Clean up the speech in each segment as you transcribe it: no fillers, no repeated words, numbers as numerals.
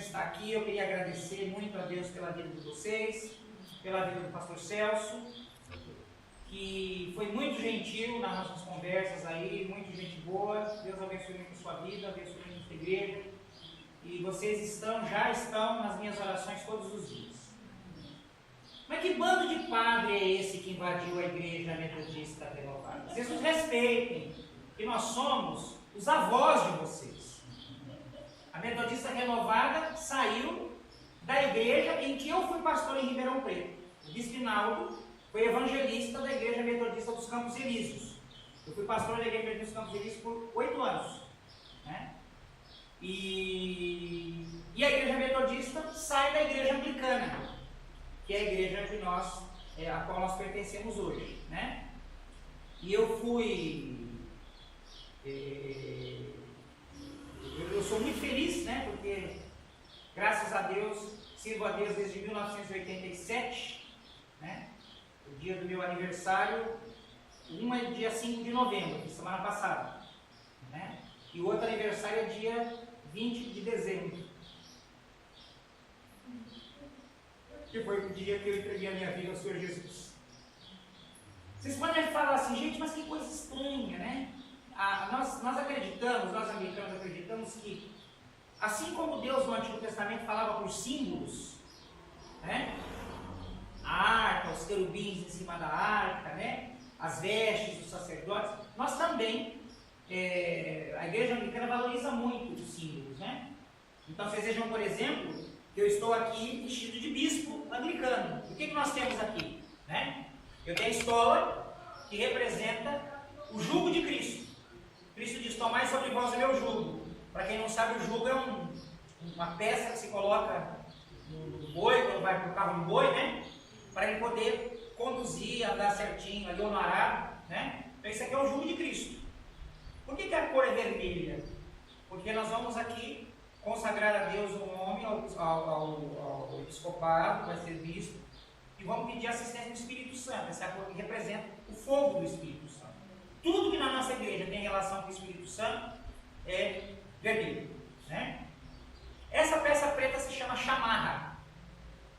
estar aqui. Eu queria agradecer muito a Deus pela vida de vocês, pela vida do pastor Celso, que foi muito gentil nas nossas conversas aí, muito gente boa. Deus abençoe muito a sua vida, abençoe muito a igreja. E vocês já estão nas minhas orações todos os dias. Mas que bando de padre é esse que invadiu a igreja metodista renovada? Vocês nos respeitem, que nós somos os avós de vocês. A metodista renovada saiu da igreja em que eu fui pastor em Ribeirão Preto. O bispo Rinaldo foi evangelista da igreja metodista dos Campos Elíseos. Eu fui pastor da igreja metodista dos Campos Elíseos por 8 anos. Né? E a igreja metodista sai da igreja anglicana, que é a igreja que a qual nós pertencemos hoje, né? E eu fui, eu sou muito feliz, né? Porque, graças a Deus, sirvo a Deus desde 1987, né? O dia do meu aniversário, um é dia 5 de novembro, semana passada, né? E o outro aniversário é dia 20 de dezembro. Que foi o dia que eu entreguei a minha vida ao Senhor Jesus. Vocês podem falar assim, gente, mas que coisa estranha, né? Nós acreditamos, nós americanos acreditamos que, assim como Deus no Antigo Testamento falava por símbolos, né? A arca, os querubins em cima da arca, né? As vestes dos sacerdotes, nós também, a igreja anglicana valoriza muito os símbolos, né? Então vocês vejam, por exemplo, eu estou aqui vestido de bispo anglicano. O que nós temos aqui? Né? Eu tenho a estola, que representa o jugo de Cristo. Cristo diz, tomai sobre vós o meu jugo. Para quem não sabe, o jugo é uma peça que se coloca no boi, quando vai para o carro do boi, né? Para ele poder conduzir, andar certinho, ali ou no arado, né? Então isso aqui é o jugo de Cristo. Por que a cor é vermelha? Porque nós vamos aqui consagrar a Deus um homem ao episcopado, vai ser bispo, e vamos pedir assistência do Espírito Santo. Essa é a cor que representa o fogo do Espírito Santo. Tudo que na nossa igreja tem relação com o Espírito Santo é vermelho, né? Essa peça preta se chama chamarra.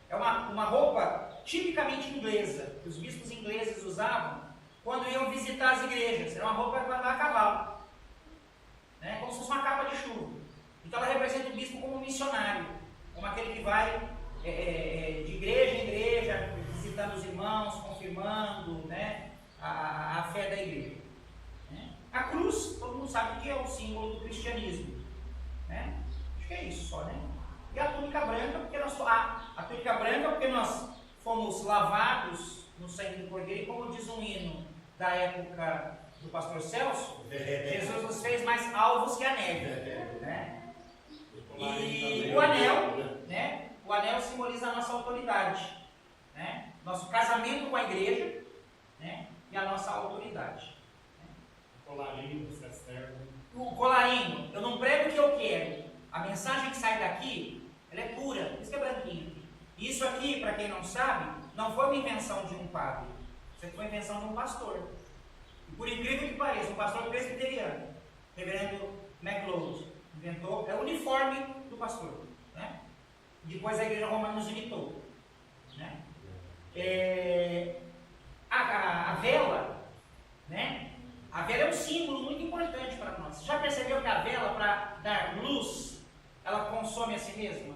É uma roupa tipicamente inglesa, que os bispos ingleses usavam quando iam visitar as igrejas. Era uma roupa para andar a cavalo, né? Como se fosse uma capa de chuva. Então ela representa o bispo como um missionário, como aquele que vai de igreja em igreja, visitando os irmãos, confirmando, né, a fé da igreja. Né? A cruz, todo mundo sabe que é o símbolo do cristianismo. Né? Acho que é isso só, né? E a túnica branca, porque nós fomos lavados no sangue do Cordeiro, e como diz um hino da época do pastor Celso, Jesus nos fez mais alvos que a neve. Né? E o anel, né? O anel simboliza a nossa autoridade, né? Nosso casamento com a igreja, né? E a nossa autoridade. Né? O colarinho, você serve. O colarinho, eu não prego o que eu quero. A mensagem que sai daqui, ela é pura, por isso que é branquinho. Isso aqui, para quem não sabe, não foi uma invenção de um padre. Isso aqui foi uma invenção de um pastor. E por incrível que pareça, um pastor presbiteriano, reverendo MacLeod, inventou, é o uniforme do pastor, né? Depois a igreja romana nos imitou, né? A vela, né? A vela é um símbolo muito importante para nós. Você já percebeu que a vela, para dar luz, ela consome a si mesma?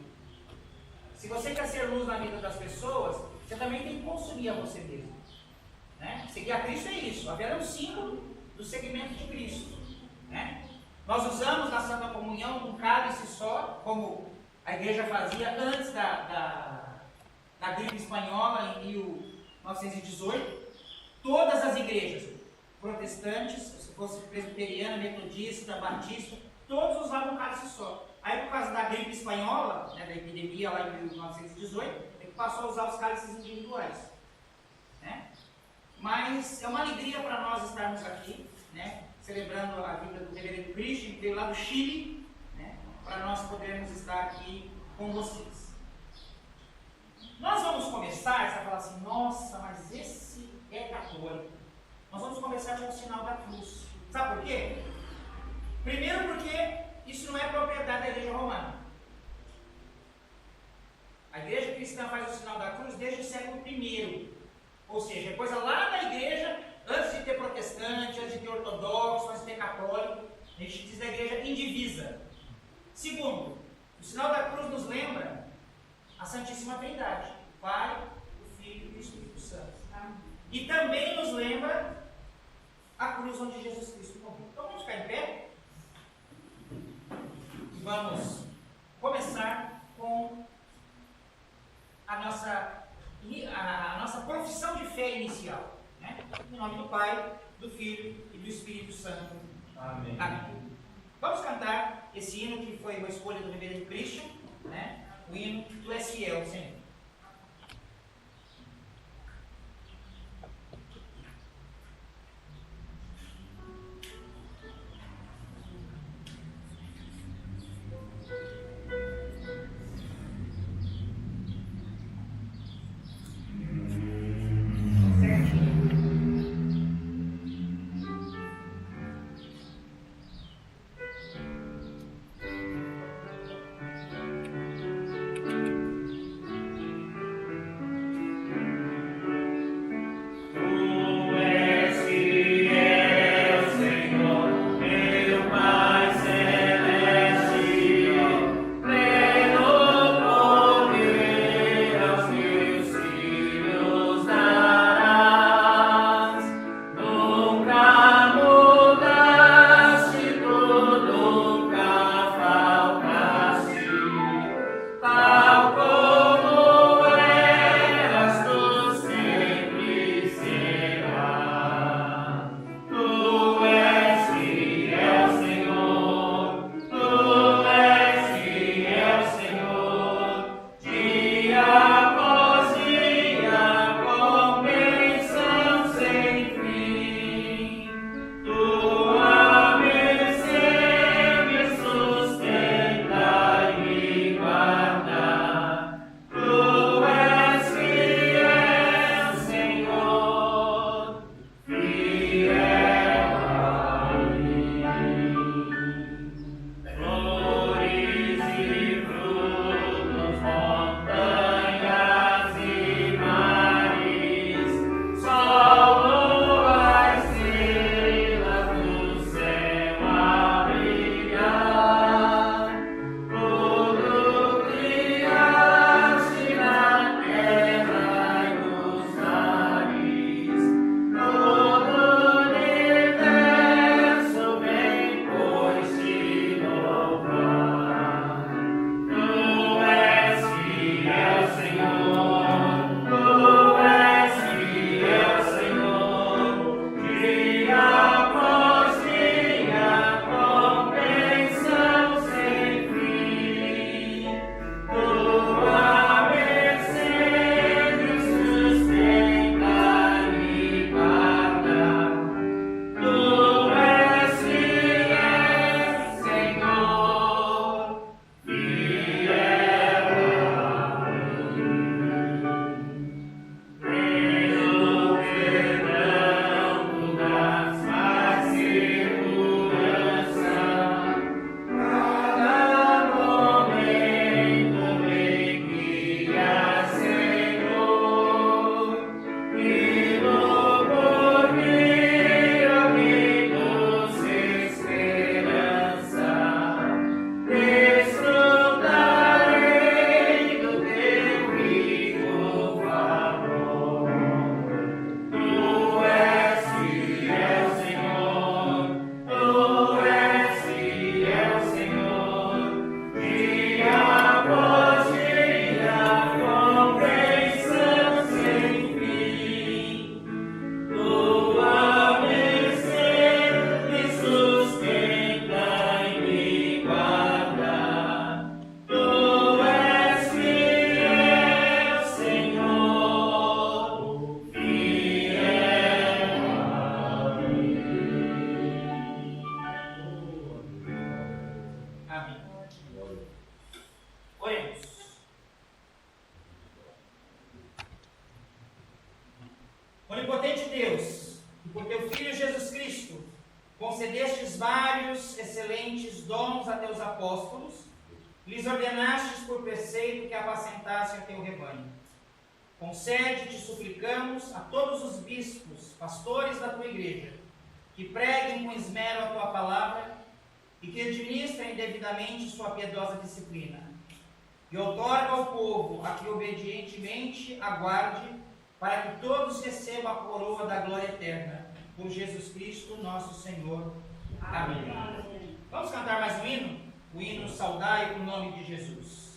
Se você quer ser luz na vida das pessoas, você também tem que consumir a você mesmo, né? Seguir a Cristo é isso. A vela é um símbolo do seguimento de Cristo, né? Nós usamos na Santa Comunhão um cálice só, como a igreja fazia antes da gripe espanhola em 1918. Todas as igrejas protestantes, se fosse presbiteriana, metodista, batista, todos usavam um cálice só. Aí, por causa da gripe espanhola, né, da epidemia lá em 1918, ele passou a usar os cálices individuais. Né? Mas é uma alegria para nós estarmos aqui, né? Celebrando a vida do reverendo Christian, que veio lá do Chile, né, para nós podermos estar aqui com vocês. Nós vamos começar, você vai falar assim, nossa, mas esse é católico. Nós vamos começar com o sinal da cruz. Sabe por quê? Primeiro porque isso não é propriedade da igreja romana. cristã faz o sinal da cruz desde o século I. Ou seja, coisa lá na igreja, antes de ter protestante, antes de ter ortodoxo, antes de ter católico, a gente diz da igreja indivisa. Segundo, o sinal da cruz nos lembra a Santíssima Trindade, o Pai, o Filho e o Espírito Santo. E também nos lembra a cruz onde Jesus Cristo morreu. Então vamos ficar em pé e vamos começar com a nossa profissão de fé inicial, né? Em nome do Pai, do Filho e do Espírito Santo. Amém. Amém. Vamos cantar esse hino que foi uma escolha do reverendo Christian, né? O hino Tu és fiel, Senhor. Onipotente Deus, que por teu Filho Jesus Cristo concedestes vários excelentes dons a teus apóstolos, lhes ordenastes por preceito que apacentassem o teu rebanho. Concede, te suplicamos, a todos os bispos, pastores da tua igreja, que preguem com esmero a tua palavra e que administrem devidamente sua piedosa disciplina. E outorga ao povo a que obedientemente aguarde, para que todos recebam a coroa da glória eterna, por Jesus Cristo nosso Senhor. Amém. Vamos cantar mais um hino? O hino Saudai o nome de Jesus.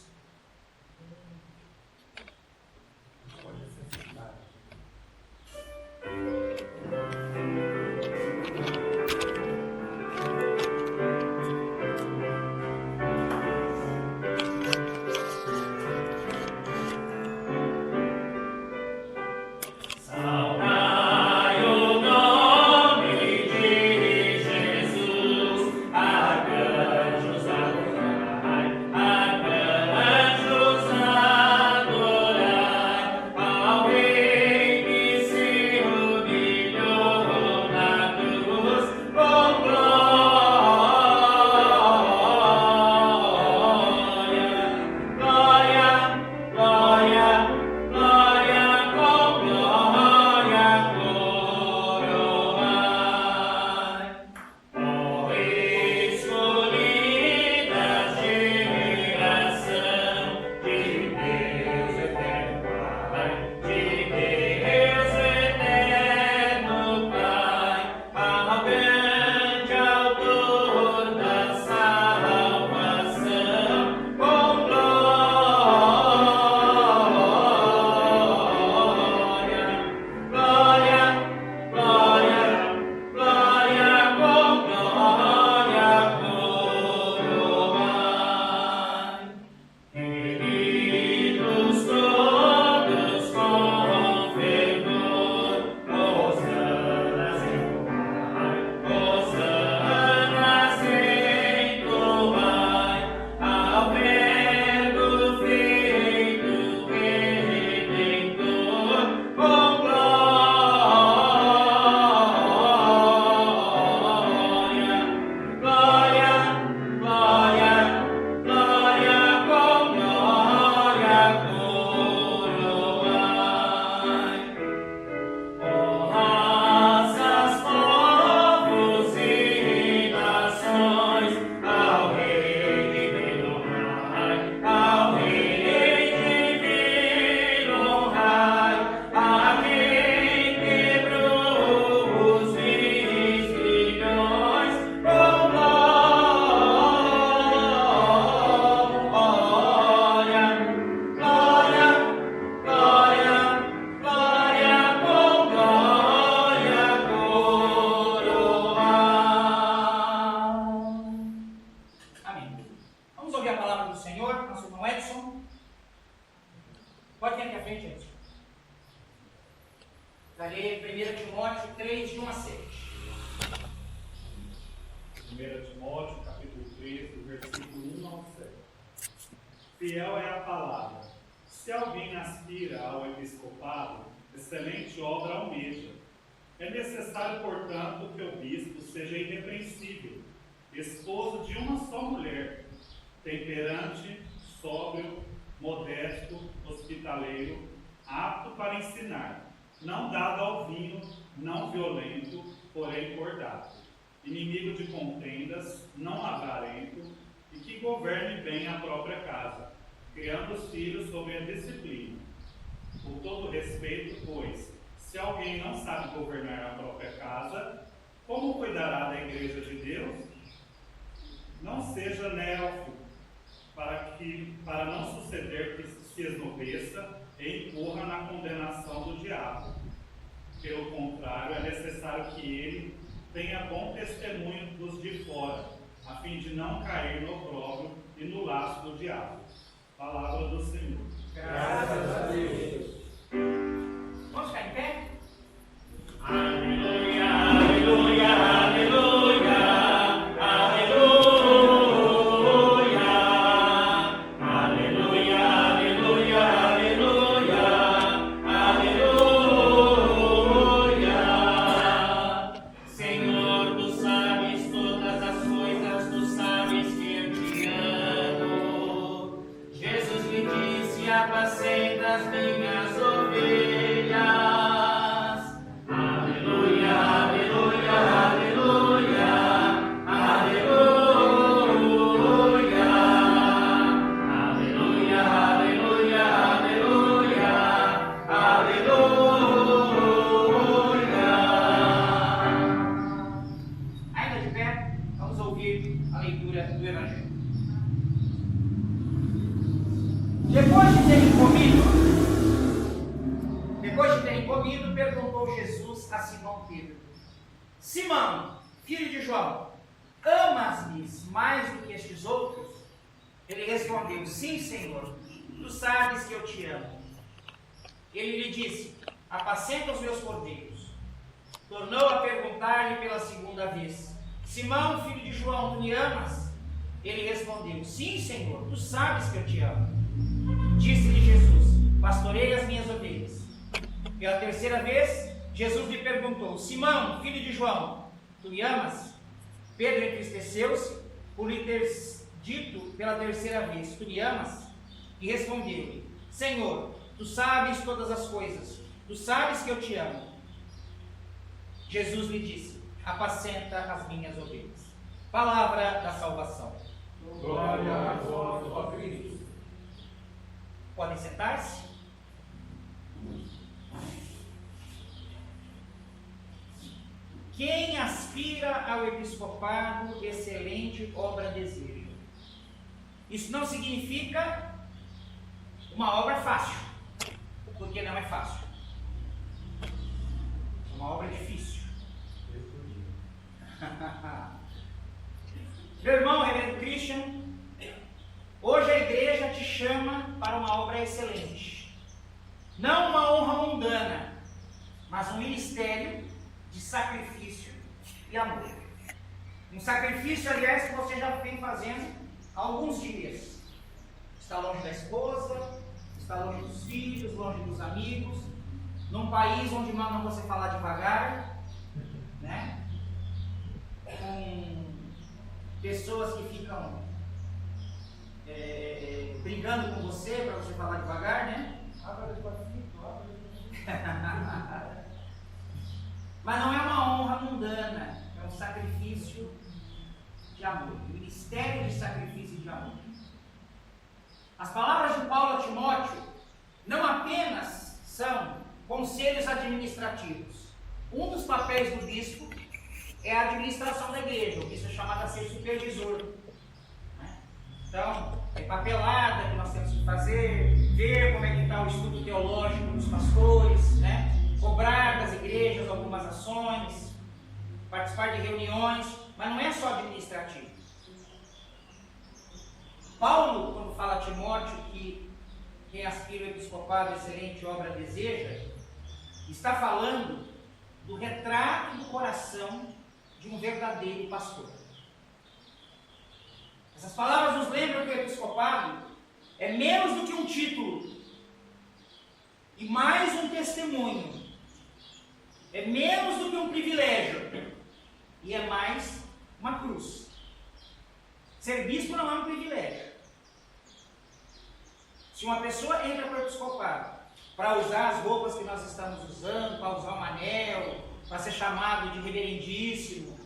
Fiel é a palavra. Se alguém aspira ao episcopado, excelente obra almeja. É necessário, portanto, que o bispo seja irrepreensível, esposo de uma só mulher, temperante, sóbrio, modesto, hospitaleiro, apto para ensinar, não dado ao vinho, não violento, porém cordato, inimigo de contendas, não avarento, e que governe bem a própria casa, criando os filhos sob a disciplina. Com todo respeito, pois, se alguém não sabe governar a própria casa, como cuidará da igreja de Deus? Não seja néofito, para não suceder que se esmoreça e incorra na condenação do diabo. Pelo contrário, é necessário que ele tenha bom testemunho dos de fora, a fim de não cair no opróbrio e no laço do diabo. Palavra do Senhor. Graças a Deus. Vamos ficar em pé? Aleluia, aleluia, aleluia, aleluia, aleluia, aleluia, aleluia, aleluia. Senhor, tu sabes todas as coisas, tu sabes que eu te amo. apacenta as minhas ovelhas. Aleluia, aleluia, aleluia, aleluia, aleluia, aleluia, aleluia, aleluia. Ainda de pé, vamos ouvir a leitura do Evangelho. Depois de terem comido, perguntou Jesus a Simão Pedro: Simão, filho de João, amas-me mais do que estes outros? Ele respondeu: Sim, Senhor, tu sabes que eu te amo. Ele lhe disse: Apacenta os meus cordeiros. Tornou a perguntar-lhe pela segunda vez: Simão, filho de João, tu me amas? Ele respondeu: Sim, Senhor, tu sabes que eu te amo. Disse-lhe Jesus: Pastorei as minhas ovelhas. Pela terceira vez, Jesus lhe perguntou: Simão, filho de João, tu me amas? Pedro entristeceu-se por lhe ter dito pela terceira vez: Tu me amas? E respondeu-lhe: Senhor, tu sabes todas as coisas, tu sabes que eu te amo. Jesus lhe disse: Apacenta as minhas ovelhas. Palavra da salvação. Glória a vós, ó Cristo. Podem sentar-se? Quem aspira ao episcopado, excelente obra deseja. Isso não significa uma obra fácil, porque não é fácil. É uma obra difícil. Meu irmão, reverendo Christian, hoje a igreja te chama para uma obra excelente. Não uma honra mundana, mas um ministério de sacrifício e amor. Um sacrifício, aliás, que você já vem fazendo há alguns dias. Está longe da esposa, está longe dos filhos, longe dos amigos, num país onde mandam você falar devagar, né? Com pessoas que ficam brigando com você para você falar devagar, né? Mas não é uma honra mundana, é um sacrifício de amor, um ministério de sacrifício de amor. As palavras de Paulo a Timóteo não apenas são conselhos administrativos. Um dos papéis do bispo é a administração da igreja. O bispo é chamado a ser supervisor. Né? Então, é papelada que nós temos que fazer, ver como é que está o estudo teológico dos pastores, né? Cobrar das igrejas algumas ações, participar de reuniões, mas não é só administrativo. Paulo, quando fala a Timóteo que quem aspira ao episcopado, excelente obra deseja, está falando do retrato do coração de um verdadeiro pastor. Essas palavras nos lembram que o episcopado é menos do que um título e mais um testemunho. É menos do que um privilégio e é mais uma cruz. Ser bispo não é um privilégio. Se uma pessoa entra para o episcopado para usar as roupas que nós estamos usando, para usar um anel, para ser chamado de reverendíssimo,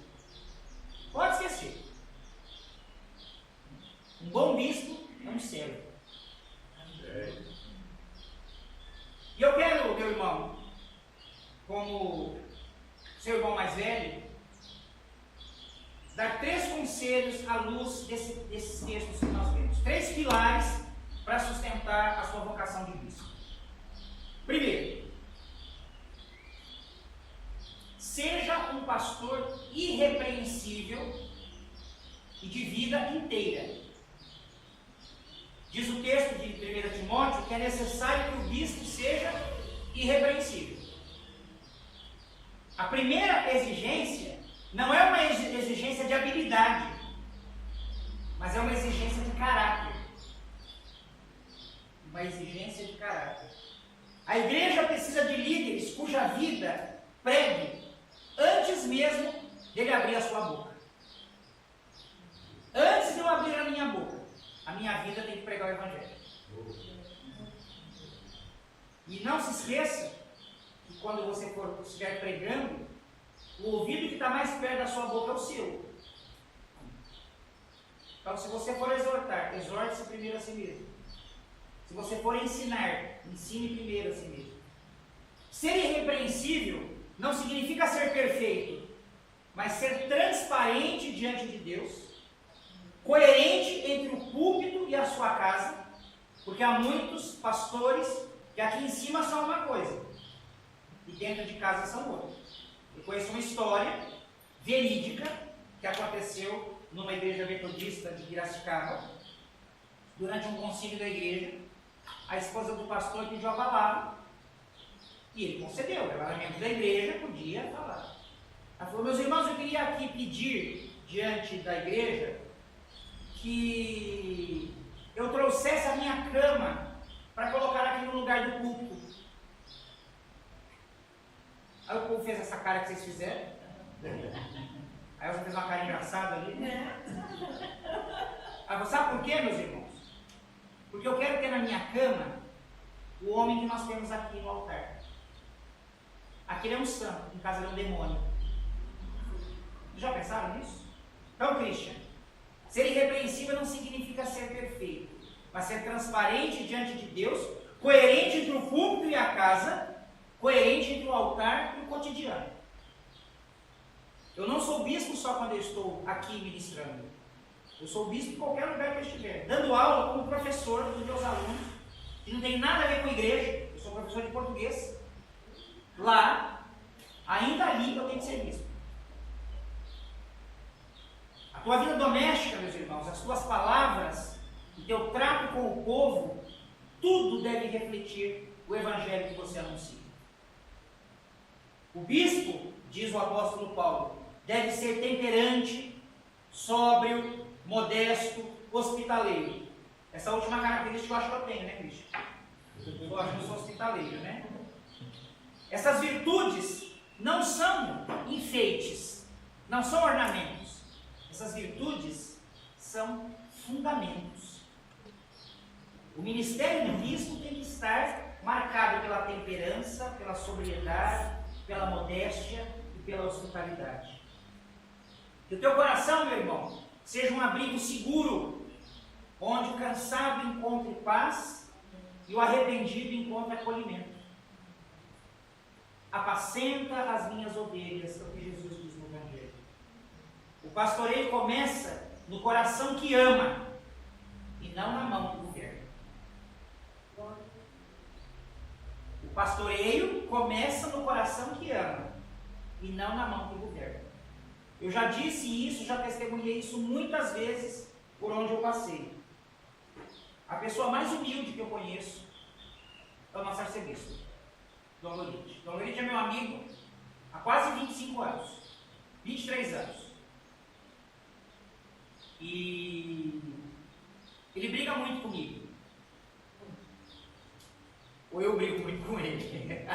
pode esquecer. Um bom bispo é um servo. E eu quero, meu irmão, como seu irmão mais velho, dar 3 conselhos à luz desses textos que nós vemos. 3 pilares para sustentar a sua vocação de bispo. Primeiro, seja um pastor irrepreensível e de vida inteira. Diz o texto de 1 Timóteo que é necessário que o bispo seja irrepreensível. A primeira exigência não é uma exigência de habilidade, mas é uma exigência de caráter. Uma exigência de caráter. A igreja precisa de líderes cuja vida pregue antes mesmo dele abrir a sua boca. Antes de eu abrir a minha boca, a minha vida tem que pregar o Evangelho. E não se esqueça que quando você estiver pregando, o ouvido que está mais perto da sua boca é o seu. Então, se você for exortar, exorte-se primeiro a si mesmo. Se você for ensinar, ensine primeiro a si mesmo. Ser irrepreensível não significa ser perfeito, mas ser transparente diante de Deus, coerente entre o púlpito e a sua casa, porque há muitos pastores que aqui em cima são uma coisa e dentro de casa são outra. Eu conheço uma história verídica que aconteceu numa igreja metodista de Piracicaba. Durante um concílio da igreja, a esposa do pastor pediu a palavra e ele concedeu. Ela era membro da igreja, podia falar. Ela falou: meus irmãos, eu queria aqui pedir diante da igreja que eu trouxesse a minha cama para colocar aqui no lugar do culto. Aí o povo fez essa cara que vocês fizeram. Aí você fez uma cara engraçada ali. Aí você sabe por quê, meus irmãos? Porque eu quero ter na minha cama o homem que nós temos aqui no altar. Aquele é um santo, em casa ele é um demônio. Já pensaram nisso? Então, Christian, ser irrepreensível não significa ser perfeito, mas ser transparente diante de Deus, coerente entre o púlpito e a casa, coerente entre o altar e o cotidiano. Eu não sou bispo só quando eu estou aqui ministrando. Eu sou bispo em qualquer lugar que eu estiver. Dando aula como professor dos meus alunos, que não tem nada a ver com igreja. Eu sou professor de português. Lá, ainda ali, eu tenho que ser bispo. A tua vida doméstica, meus irmãos, as tuas palavras, o teu trato com o povo, tudo deve refletir o evangelho que você anuncia. O bispo, diz o apóstolo Paulo, deve ser temperante, sóbrio, modesto, hospitaleiro. Essa última característica eu acho que eu tenho, né, Cristian? Eu acho que eu sou hospitaleiro, né? Essas virtudes não são enfeites, não são ornamentos. Essas virtudes são fundamentos. O ministério do bispo tem que estar marcado pela temperança, pela sobriedade, pela modéstia e pela hospitalidade. Que o teu coração, meu irmão, seja um abrigo seguro, onde o cansado encontre paz e o arrependido encontre acolhimento. Apacenta as minhas ovelhas, é o que Jesus diz no Evangelho. O pastoreio começa no coração que ama e não na mão que governa. O pastoreio começa no coração que ama e não na mão que governa. Eu já disse isso, já testemunhei isso muitas vezes por onde eu passei. A pessoa mais humilde que eu conheço é o nosso arcebispo, Dom Lorite. Dom Lorite é meu amigo há quase 25 anos, 23 anos. E ele briga muito comigo. Ou eu brigo muito com ele.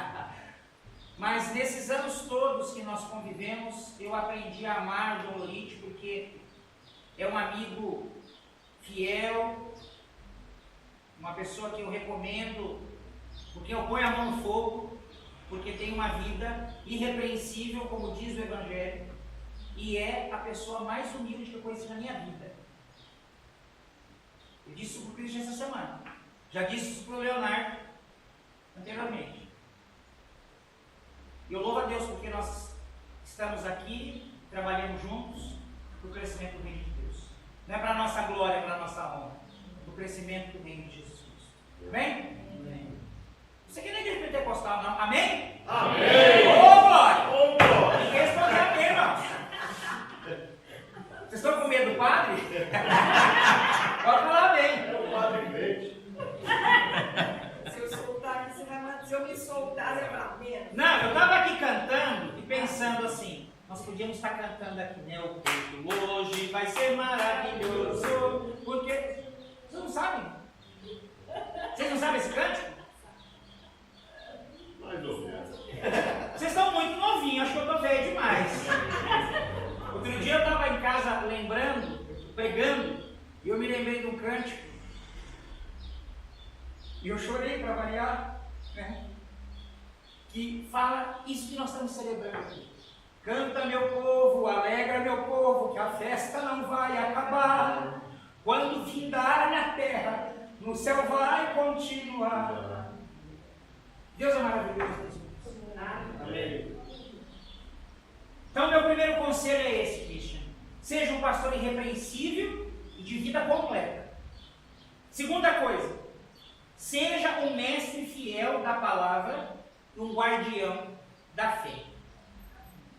Mas nesses anos todos que nós convivemos, eu aprendi a amar o Dom Lorite, porque é um amigo fiel, uma pessoa que eu recomendo, porque eu ponho a mão no fogo, porque tem uma vida irrepreensível, como diz o Evangelho, e é a pessoa mais humilde que eu conheci na minha vida. Eu disse isso para o Cristian essa semana, já disse isso para o Leonardo anteriormente. E eu louvo a Deus porque nós estamos aqui, trabalhamos juntos para o crescimento do reino de Deus. Não é para a nossa glória, é para a nossa honra. Para o crescimento do reino de Jesus Cristo. Amém? Amém. Isso aqui não é igreja pentecostal, não. Amém? Amém! Ô, glória! Ô, glória! Ninguém respondeu amém, irmão. Vocês estão com medo do padre? Pode falar amém. É o padre crente. Se eu me soltar, você vai ver. Não, eu estava aqui cantando e pensando assim, nós podíamos estar cantando aqui, né? O culto hoje vai ser maravilhoso, porque vocês não sabem? Vocês não sabem esse cântico? Mais ou menos. Vocês estão muito novinhos, acho que eu estou velho demais. Outro dia eu estava em casa lembrando, pregando, e eu me lembrei de um cântico. E eu chorei para variar. né? Que fala isso que nós estamos celebrando aqui. Canta, meu povo, alegra, meu povo, que a festa não vai acabar. Quando findar na terra, no céu vai continuar. Deus é maravilhoso. Amém. Então, meu primeiro conselho é esse, Christian. Seja um pastor irrepreensível e de vida completa. Segunda coisa, seja um mestre fiel da palavra e um guardião da fé.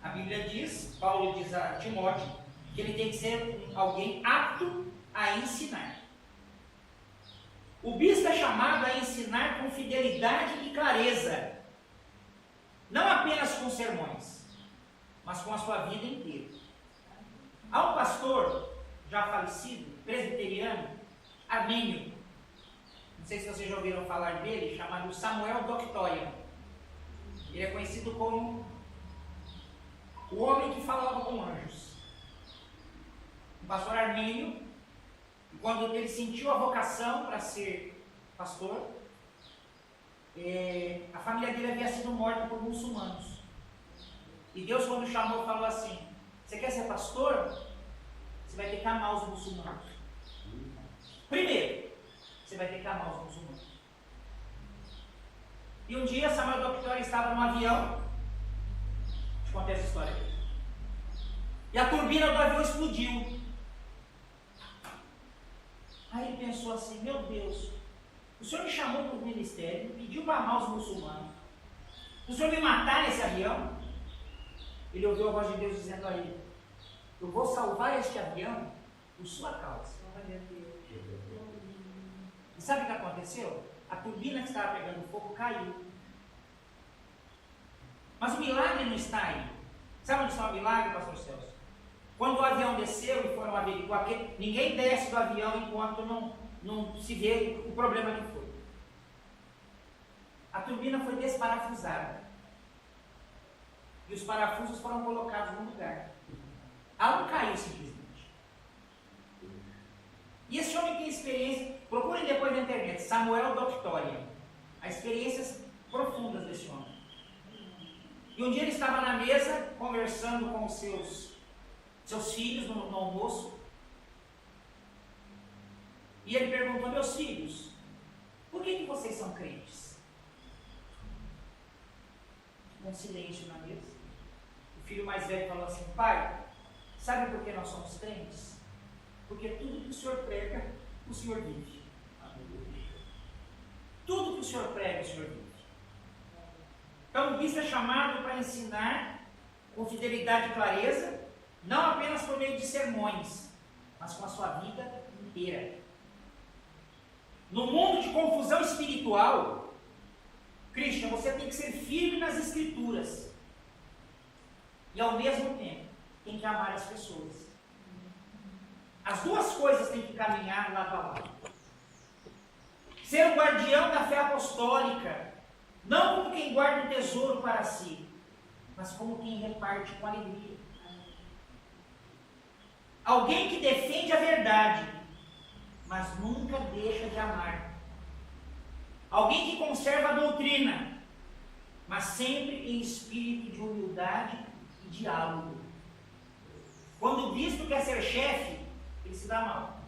A Bíblia diz, Paulo diz a Timóteo, que ele tem que ser alguém apto a ensinar. O bispo é chamado a ensinar com fidelidade e clareza, não apenas com sermões, mas com a sua vida inteira. Há um pastor, já falecido, presbiteriano, armênio, não sei se vocês já ouviram falar dele, chamado Samuel Doctorian. Ele é conhecido como o homem que falava com anjos. Um pastor armênio, e quando ele sentiu a vocação para ser pastor, a família dele havia sido morta por muçulmanos. E Deus, quando chamou, falou assim: você quer ser pastor? Você vai ter que amar os muçulmanos. Primeiro, você vai ter que amar os muçulmanos. E um dia Samuel Doctorian estava no avião. Deixa eu contar essa história aqui. E a turbina do avião explodiu. Aí ele pensou assim: meu Deus, o Senhor me chamou para o ministério, me pediu para amar os muçulmanos. O Senhor me matar nesse avião? Ele ouviu a voz de Deus dizendo a ele: eu vou salvar este avião por sua causa. E sabe o que aconteceu? A turbina que estava pegando fogo caiu. Mas o milagre não está aí. Sabe onde está o milagre, pastor Celso? Quando o avião desceu e foram averiguar, porque ninguém desce do avião enquanto não se vê o problema que foi. A turbina foi desparafusada. E os parafusos foram colocados no lugar. Ela não caiu simplesmente. E esse homem tem experiência, procurem depois na internet, Samuel Doctorian. Há experiências profundas desse homem. E um dia ele estava na mesa, conversando com os seus filhos no almoço. E ele perguntou: meus filhos, por que vocês são crentes? Um silêncio na mesa. O filho mais velho falou assim: pai, sabe por que nós somos crentes? Porque tudo que o Senhor prega, o Senhor vive. Tudo que o Senhor prega, o Senhor vive. Então o bispo é chamado para ensinar com fidelidade e clareza, não apenas por meio de sermões, mas com a sua vida inteira. No mundo de confusão espiritual, Christian, você tem que ser firme nas Escrituras. E ao mesmo tempo, tem que amar as pessoas. As duas coisas têm que caminhar lado a lado. Ser o guardião da fé apostólica, não como quem guarda um tesouro para si, mas como quem reparte com alegria. Alguém que defende a verdade, mas nunca deixa de amar. Alguém que conserva a doutrina, mas sempre em espírito de humildade e diálogo. Quando o bispo quer ser chefe, ele se dá mal.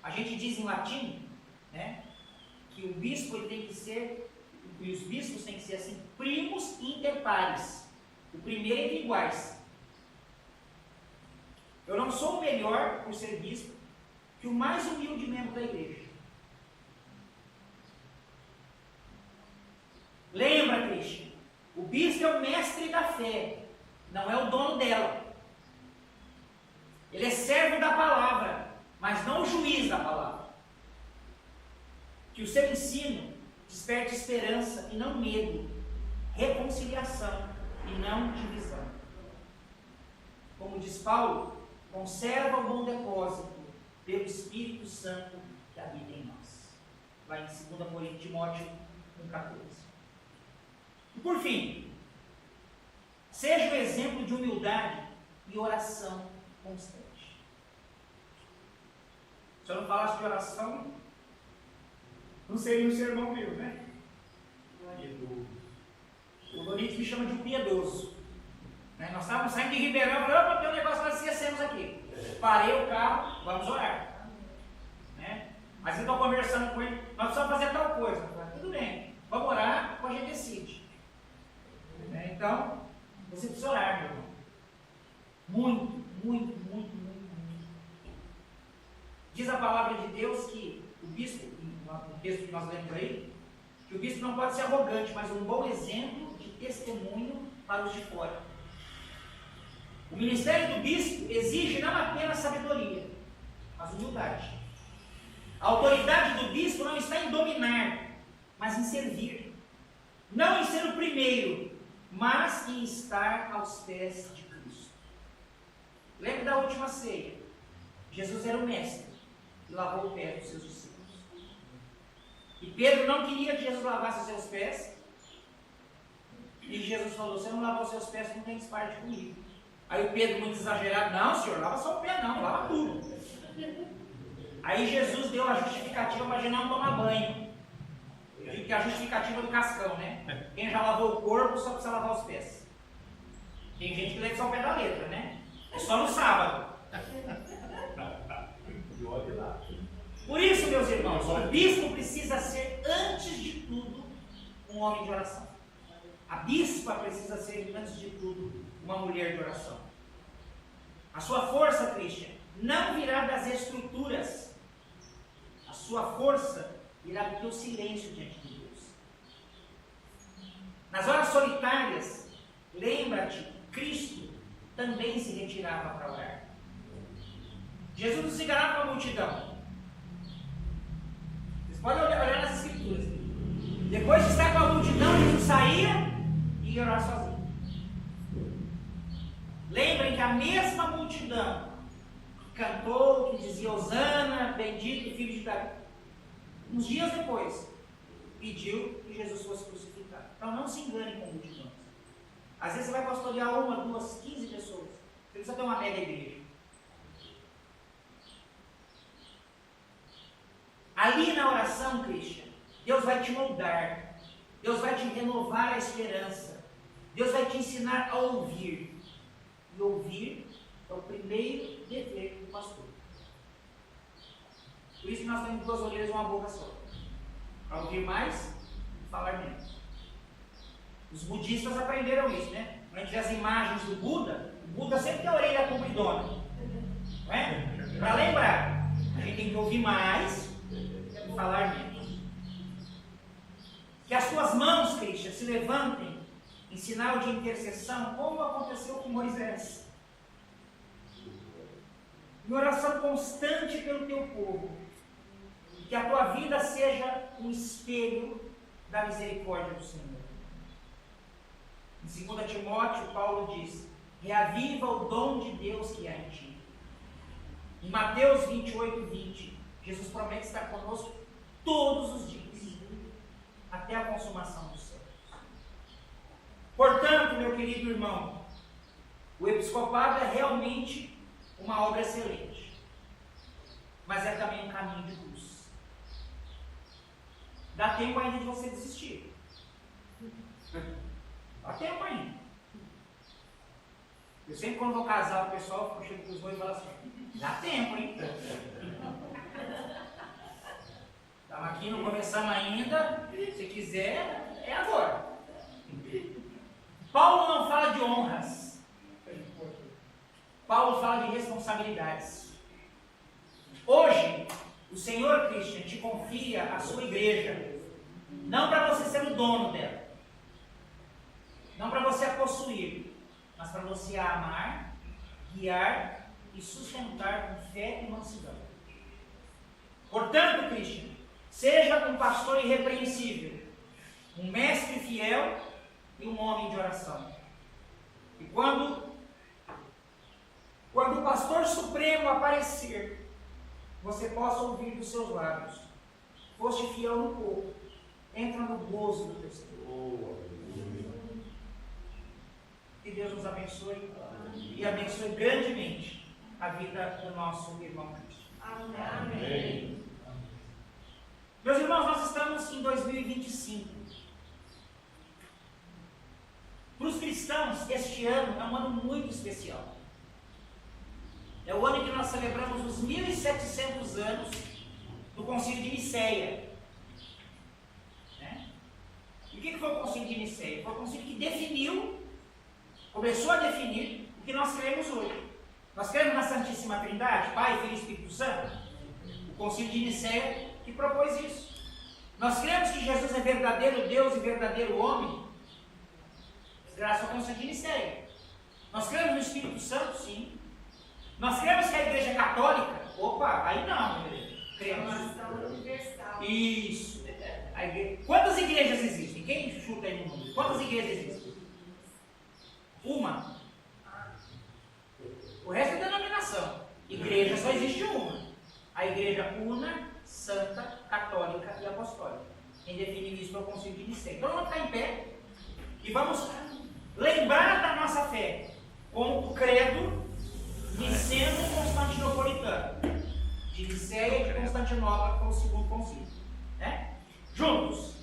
A gente diz em latim, né, que o bispo ele tem que ser, e os bispos têm que ser assim, primus inter pares. O primeiro entre iguais. Eu não sou o melhor por ser bispo que o mais humilde membro da igreja. Lembra, Cristian, o bispo é o mestre da fé, não é o dono dela. Ele é servo da palavra, mas não o juiz da palavra. Que o seu ensino desperte esperança e não medo, reconciliação e não divisão. Como diz Paulo, conserva o bom depósito pelo Espírito Santo que habita em nós. Lá em 2 Timóteo 1,14. E por fim, seja um exemplo de humildade e oração constante. Se eu não falasse de oração, Não seria um sermão meu, né? O Donito me chama de um piedoso. Né? Nós estávamos saindo de Ribeirão, falei, opa, tem um negócio que nós esquecemos aqui. Parei o carro, vamos orar. Né? Mas eu estou conversando com ele, nós precisamos fazer tal coisa. Falei, tudo bem, vamos orar, depois a gente decide. Né? Então, você precisa orar, meu irmão. Muito, muito, muito, muito, muito. Diz a palavra de Deus que o bispo, no texto que nós lemos aí, que o bispo não pode ser arrogante, mas um bom exemplo de testemunho para os de fora. O ministério do bispo exige não apenas sabedoria, mas humildade. A autoridade do bispo não está em dominar, mas em servir. Não em ser o primeiro, mas em estar aos pés de Cristo. Lembra da última ceia? Jesus era o mestre e lavou o pé dos seus discípulos. E Pedro não queria que Jesus lavasse os seus pés. E Jesus falou, você não lavou os seus pés, não tem parte comigo. Aí o Pedro, muito exagerado, não senhor, lava só o pé não, lava tudo. Aí Jesus deu a justificativa para a gente não tomar banho. Que é a justificativa do cascão, né? Quem já lavou o corpo só precisa lavar os pés. Tem gente que leva só o pé da letra, né? É só no sábado. Por isso, meus irmãos, o bispo precisa ser, antes de tudo, um homem de oração. A bispa precisa ser, antes de tudo, uma mulher de oração. A sua força, Christian, não virá das estruturas. A sua força virá do teu silêncio diante de Deus. Nas horas solitárias, lembra-te, Cristo também se retirava para orar. Jesus não se enganava com a multidão. Vocês podem olhar nas Escrituras. Depois de estar com a multidão, Jesus saía e ia orar sozinho. Lembrem que a mesma multidão que cantou, que dizia Hosana, bendito filho de Davi, uns dias depois, pediu que Jesus fosse crucificado. Então não se engane com multidões. Às vezes você vai pastorear 1, 2, 15 pessoas. Você precisa ter uma mega igreja. Ali na oração, Christian, Deus vai te moldar. Deus vai te renovar a esperança. Deus vai te ensinar a ouvir. E ouvir é o primeiro dever do pastor. Por isso que nós temos 2 orelhas e uma boca só. Para ouvir mais e falar menos. Os budistas aprenderam isso, né? Quando a gente vê as imagens do Buda, o Buda sempre tem a orelha compridona. Não é? Para lembrar, a gente tem que ouvir mais e falar menos. Que as suas mãos, Cristian, se levantem em sinal de intercessão, como aconteceu com Moisés. Em oração constante pelo teu povo. Que a tua vida seja um espelho da misericórdia do Senhor. Em 2 Timóteo, Paulo diz, reaviva o dom de Deus que há em ti. Em Mateus 28, 20, Jesus promete estar conosco todos os dias, até a consumação dos séculos. Portanto, meu querido irmão, o episcopado é realmente uma obra excelente, mas é também um caminho de cruz. Dá tempo ainda de você desistir. Dá tempo ainda. Eu sempre quando vou casar, o pessoal chega com os dois e fala assim, dá tempo, hein? Estamos aqui, não começamos ainda, se quiser, é agora. Paulo não fala de honras. Paulo fala de responsabilidades. Hoje, o Senhor, Christian, te confia a sua igreja, não para você ser o dono dela, não para você a possuir, mas para você a amar, guiar e sustentar com fé e mansidão. Portanto, Christian, seja um pastor irrepreensível, um mestre fiel e um homem de oração. E quando o pastor supremo aparecer, você possa ouvir dos seus lábios, foste fiel no pouco, entra no gozo do teu Senhor. Que Deus nos abençoe e abençoe grandemente a vida do nosso irmão Cristo. Amém. Meus irmãos, nós estamos irmãos, este ano é um ano muito especial. É o ano em que nós celebramos os 1700 anos do Concílio de Nicéia. Né? E o que foi o Concílio de Nicéia? Foi o concílio que definiu, começou a definir o que nós cremos hoje. Nós cremos na Santíssima Trindade, Pai, Filho e Espírito Santo. O Concílio de Nicéia que propôs isso. Nós cremos que Jesus é verdadeiro Deus e verdadeiro homem, graças ao Concílio de Nicéia. Nós cremos no Espírito Santo, sim. Nós cremos que a Igreja é católica? Opa, aí não, igreja. Cremos. Universal. Isso. Quantas igrejas existem? Quem chuta aí no mundo? Quantas igrejas existem? Uma. O resto é denominação. Igreja só existe uma. A Igreja una, santa, católica e apostólica. Quem define isso é o Concílio de Nicéia. Então vamos ficar em pé e vamos lembrar da nossa fé com o credo niceno-constantinopolitano. De Nicéia e de Constantinopla, que foi o segundo concílio. Né? Juntos.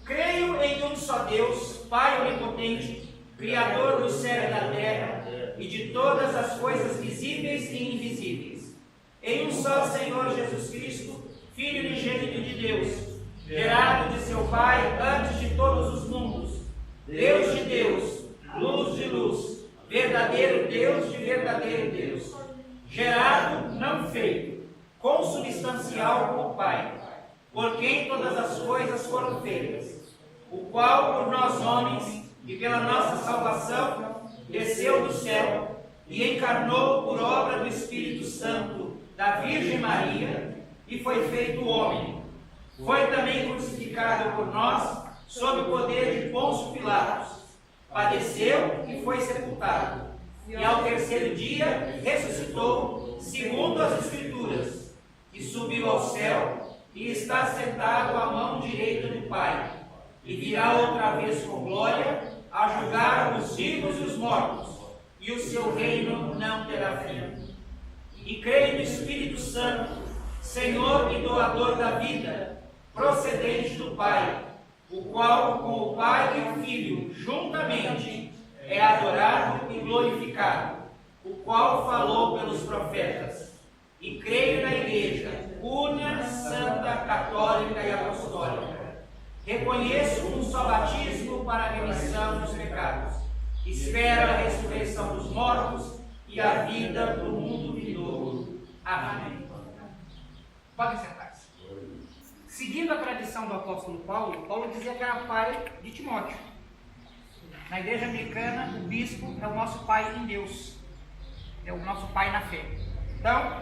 Creio em um só Deus, Pai onipotente, Criador do céu e da terra, e de todas as coisas visíveis e invisíveis. Em um só Senhor Jesus Cristo, Filho unigênito de Deus, gerado de seu Pai antes de todos os mundos, Deus de Deus, luz de luz, verdadeiro Deus de verdadeiro Deus, gerado, não feito, consubstancial com o Pai, por quem todas as coisas foram feitas, o qual por nós homens e pela nossa salvação desceu do céu e encarnou por obra do Espírito Santo da Virgem Maria e foi feito homem. Foi também crucificado por nós sob o poder de Pôncio Pilatos. Padeceu e foi sepultado. E ao terceiro dia ressuscitou, segundo as Escrituras, e subiu ao céu e está sentado à mão direita do Pai. E virá outra vez com glória a julgar os vivos e os mortos, e o seu reino não terá fim. E creio no Espírito Santo, Senhor e doador da vida, procedente do Pai, o qual com o Pai e o Filho juntamente é adorado e glorificado, o qual falou pelos profetas. E creio na Igreja, una, santa, católica e apostólica. Reconheço um só batismo para a remissão dos pecados. Espero a ressurreição dos mortos e a vida do mundo vindouro. Amém. Podem sentar-se. Seguindo a tradição do apóstolo Paulo, Paulo dizia que era pai de Timóteo. Na igreja anglicana, o bispo é o nosso pai em Deus. É o nosso pai na fé. Então,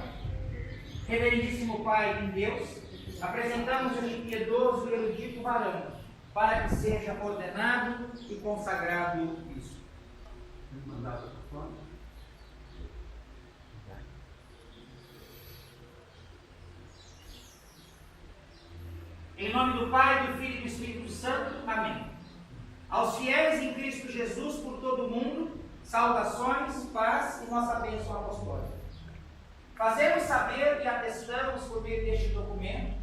reverendíssimo pai em Deus, apresentamos este piedoso e erudito varão, para que seja ordenado e consagrado bispo. Em nome do Pai, do Filho e do Espírito Santo. Amém. Aos fiéis em Cristo Jesus por todo o mundo, saudações, paz e nossa bênção apostólica. Fazemos saber e atestamos por meio deste documento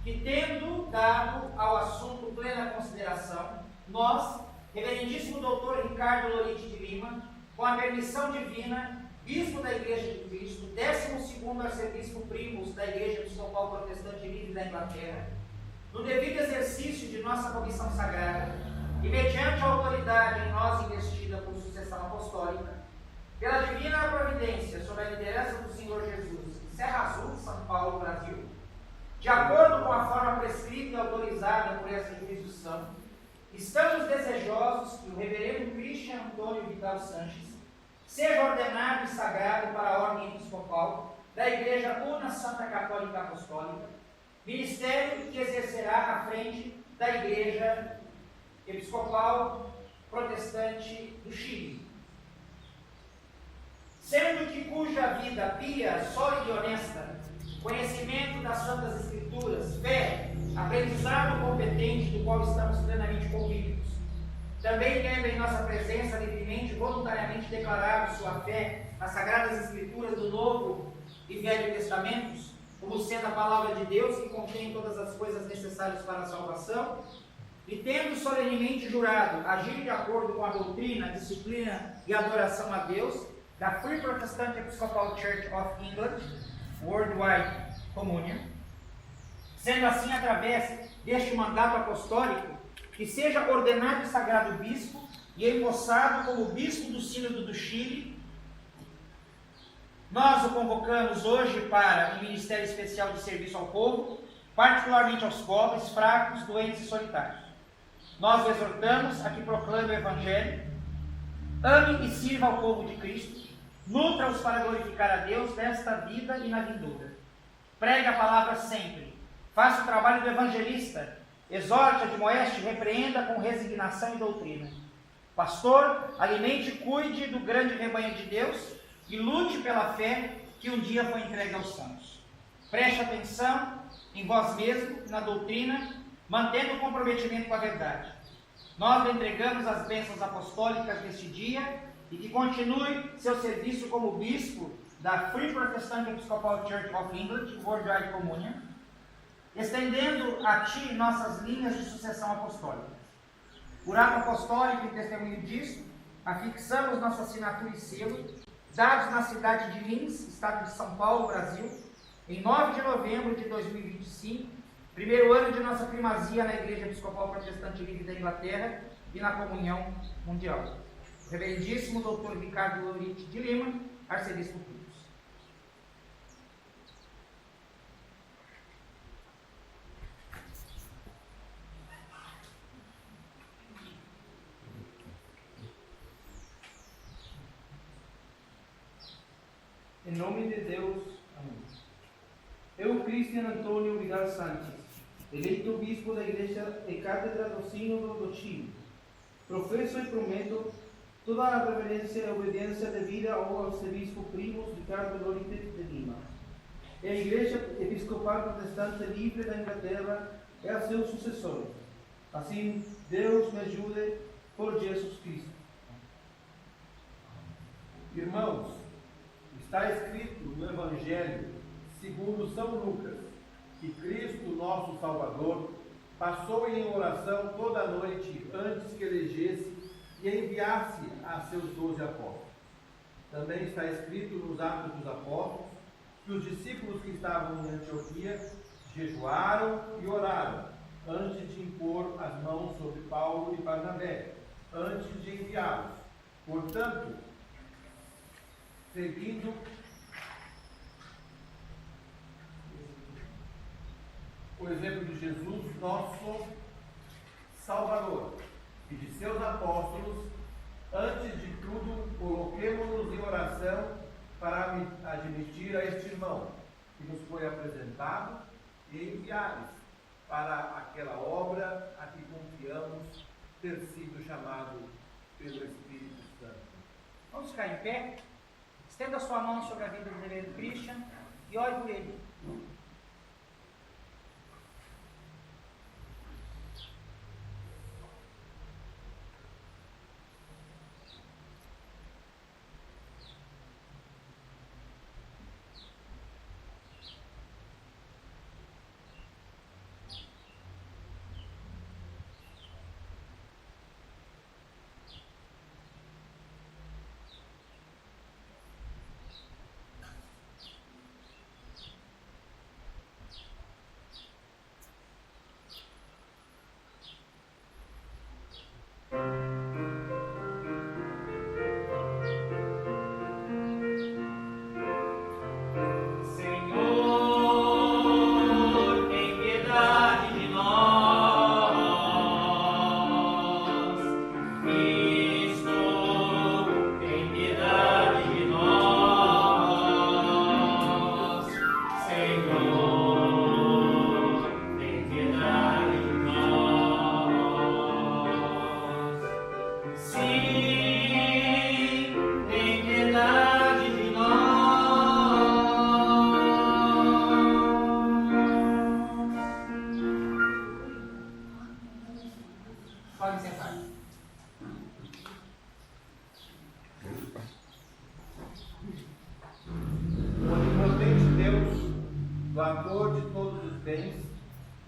que, tendo dado ao assunto plena consideração, nós, reverendíssimo doutor Ricardo Lorite de Lima, com a permissão divina, bispo da Igreja de Cristo, 12º arcebispo primus da Igreja Episcopal Protestante Livre da Inglaterra, no devido exercício de nossa comissão sagrada e mediante a autoridade em nós investida por sucessão apostólica, pela divina providência sob a liderança do Senhor Jesus, em Serra Azul, São Paulo, Brasil, de acordo com a forma prescrita e autorizada por essa jurisdição, estamos desejosos que o reverendo Christian Antônio Vidal Sanches seja ordenado e sagrado para a ordem episcopal da Igreja Una Santa Católica Apostólica, ministério que exercerá à frente da Igreja Episcopal Protestante do Chile. Sendo que cuja vida pia, sólida e honesta, conhecimento das Santas Escrituras, fé, aprendizado competente do qual estamos plenamente convictos, também tendo em nossa presença livremente e voluntariamente declarado sua fé nas Sagradas Escrituras do Novo e Velho Testamentos, como sendo a palavra de Deus que contém todas as coisas necessárias para a salvação, e tendo solenemente jurado agir de acordo com a doutrina, disciplina e adoração a Deus da Free Protestant Episcopal Church of England, Worldwide Communion, sendo assim através deste mandato apostólico que seja ordenado e sagrado bispo e empossado como bispo do Sínodo do Chile, nós o convocamos hoje para um ministério especial de serviço ao povo, particularmente aos pobres, fracos, doentes e solitários. Nós o exortamos a que proclame o Evangelho, ame e sirva ao povo de Cristo, nutra-os para glorificar a Deus nesta vida e na vindoura. Pregue a palavra sempre, faça o trabalho do evangelista, exorte, admoeste, repreenda com resignação e doutrina. Pastor, alimente e cuide do grande rebanho de Deus e lute pela fé que um dia foi entregue aos santos. Preste atenção em vós mesmo, na doutrina, mantendo o comprometimento com a verdade. Nós lhe entregamos as bênçãos apostólicas deste dia e que continue seu serviço como bispo da Free Protestant Episcopal Church of England, Worldwide Communion, estendendo a ti nossas linhas de sucessão apostólica. Por ato apostólico e testemunho disso, afixamos nossa assinatura e selo, dados na cidade de Lins, estado de São Paulo, Brasil, em 9 de novembro de 2025, primeiro ano de nossa primazia na Igreja Episcopal Protestante Livre da Inglaterra e na Comunhão Mundial. O Reverendíssimo Dr. Ricardo Lorite de Lima, Arcebispo Cruz. Em nome de Deus, amém. Eu, Cristian Antônio Vidal Sánchez, eleito bispo da Igreja e Cátedra do Sínodo do Chile, professo e prometo toda a reverência e obediência devida ao arcebispo Primos Ricardo Lorite de Lima, e a Igreja Episcopal Protestante Livre da Inglaterra e a seus sucessores. Assim, Deus me ajude por Jesus Cristo. Irmãos, está escrito no Evangelho, segundo São Lucas, que Cristo, nosso Salvador, passou em oração toda a noite antes que elegesse e enviasse a seus 12 apóstolos. Também está escrito nos Atos dos Apóstolos que os discípulos que estavam em Antioquia jejuaram e oraram antes de impor as mãos sobre Paulo e Barnabé, antes de enviá-los. Portanto, seguindo o exemplo de Jesus, nosso Salvador, e de seus apóstolos, antes de tudo, coloquemo-nos em oração para admitir a este irmão, que nos foi apresentado, e enviar-lhes para aquela obra a que confiamos ter sido chamado pelo Espírito Santo. Vamos ficar em pé? Estenda a sua mão sobre a vida do reverendo Christian e ore por ele.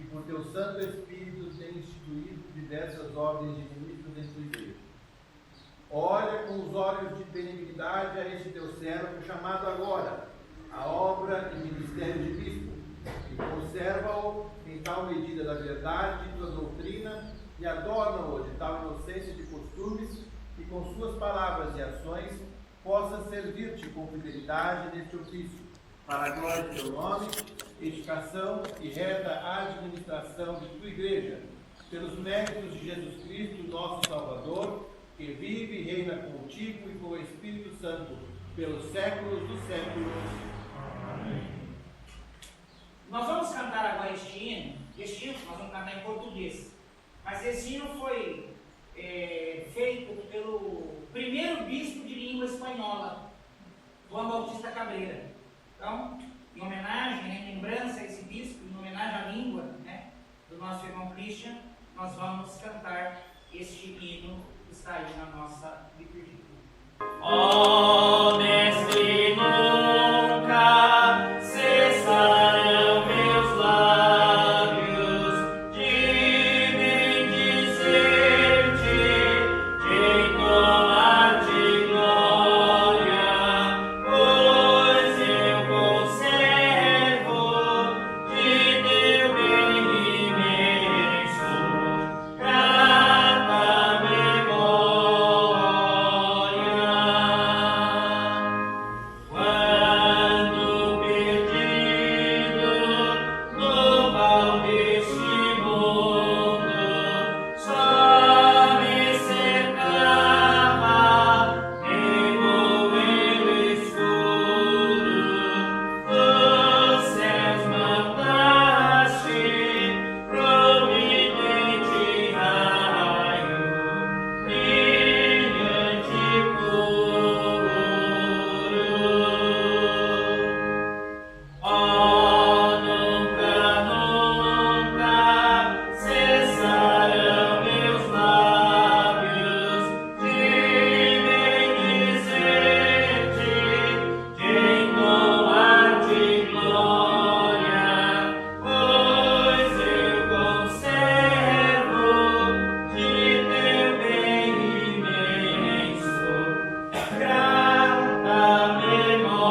que por teu Santo Espírito tem instituído diversas ordens de ministros em tua igreja. Olha com os olhos de benignidade a este teu servo, chamado agora a obra e ministério de bispo, e conserva-o em tal medida da verdade de tua doutrina, e adorna-o de tal inocência de costumes, que com suas palavras e ações possa servir-te com fidelidade neste ofício, para a glória de teu nome, edificação e reta administração de tua igreja, pelos méritos de Jesus Cristo, nosso Salvador, que vive e reina contigo e com o Espírito Santo, pelos séculos dos séculos. Amém. Nós vamos cantar agora este hino nós vamos cantar em português, mas esse hino foi feito pelo primeiro bispo de língua espanhola, João Bautista Cabreira. Então, em homenagem, em lembrança a esse bispo, em homenagem à língua, né, do nosso irmão Christian, nós vamos cantar este hino que está aí na nossa liturgia. Oh, mestre, nunca cessarão meus lábios de bendizer-te, de entoar de glória, pois eu conservo de teu bem imenso grata quando perdido no val deste mundo, só me cercava nevoeiro escuro, dos céus mandaste providente raio, brilhante puro. Oh, nunca, nunca cessarão meus lábios de bendizer-te, de entoar de glória, pois eu conservo de teu bem imenso grata memória.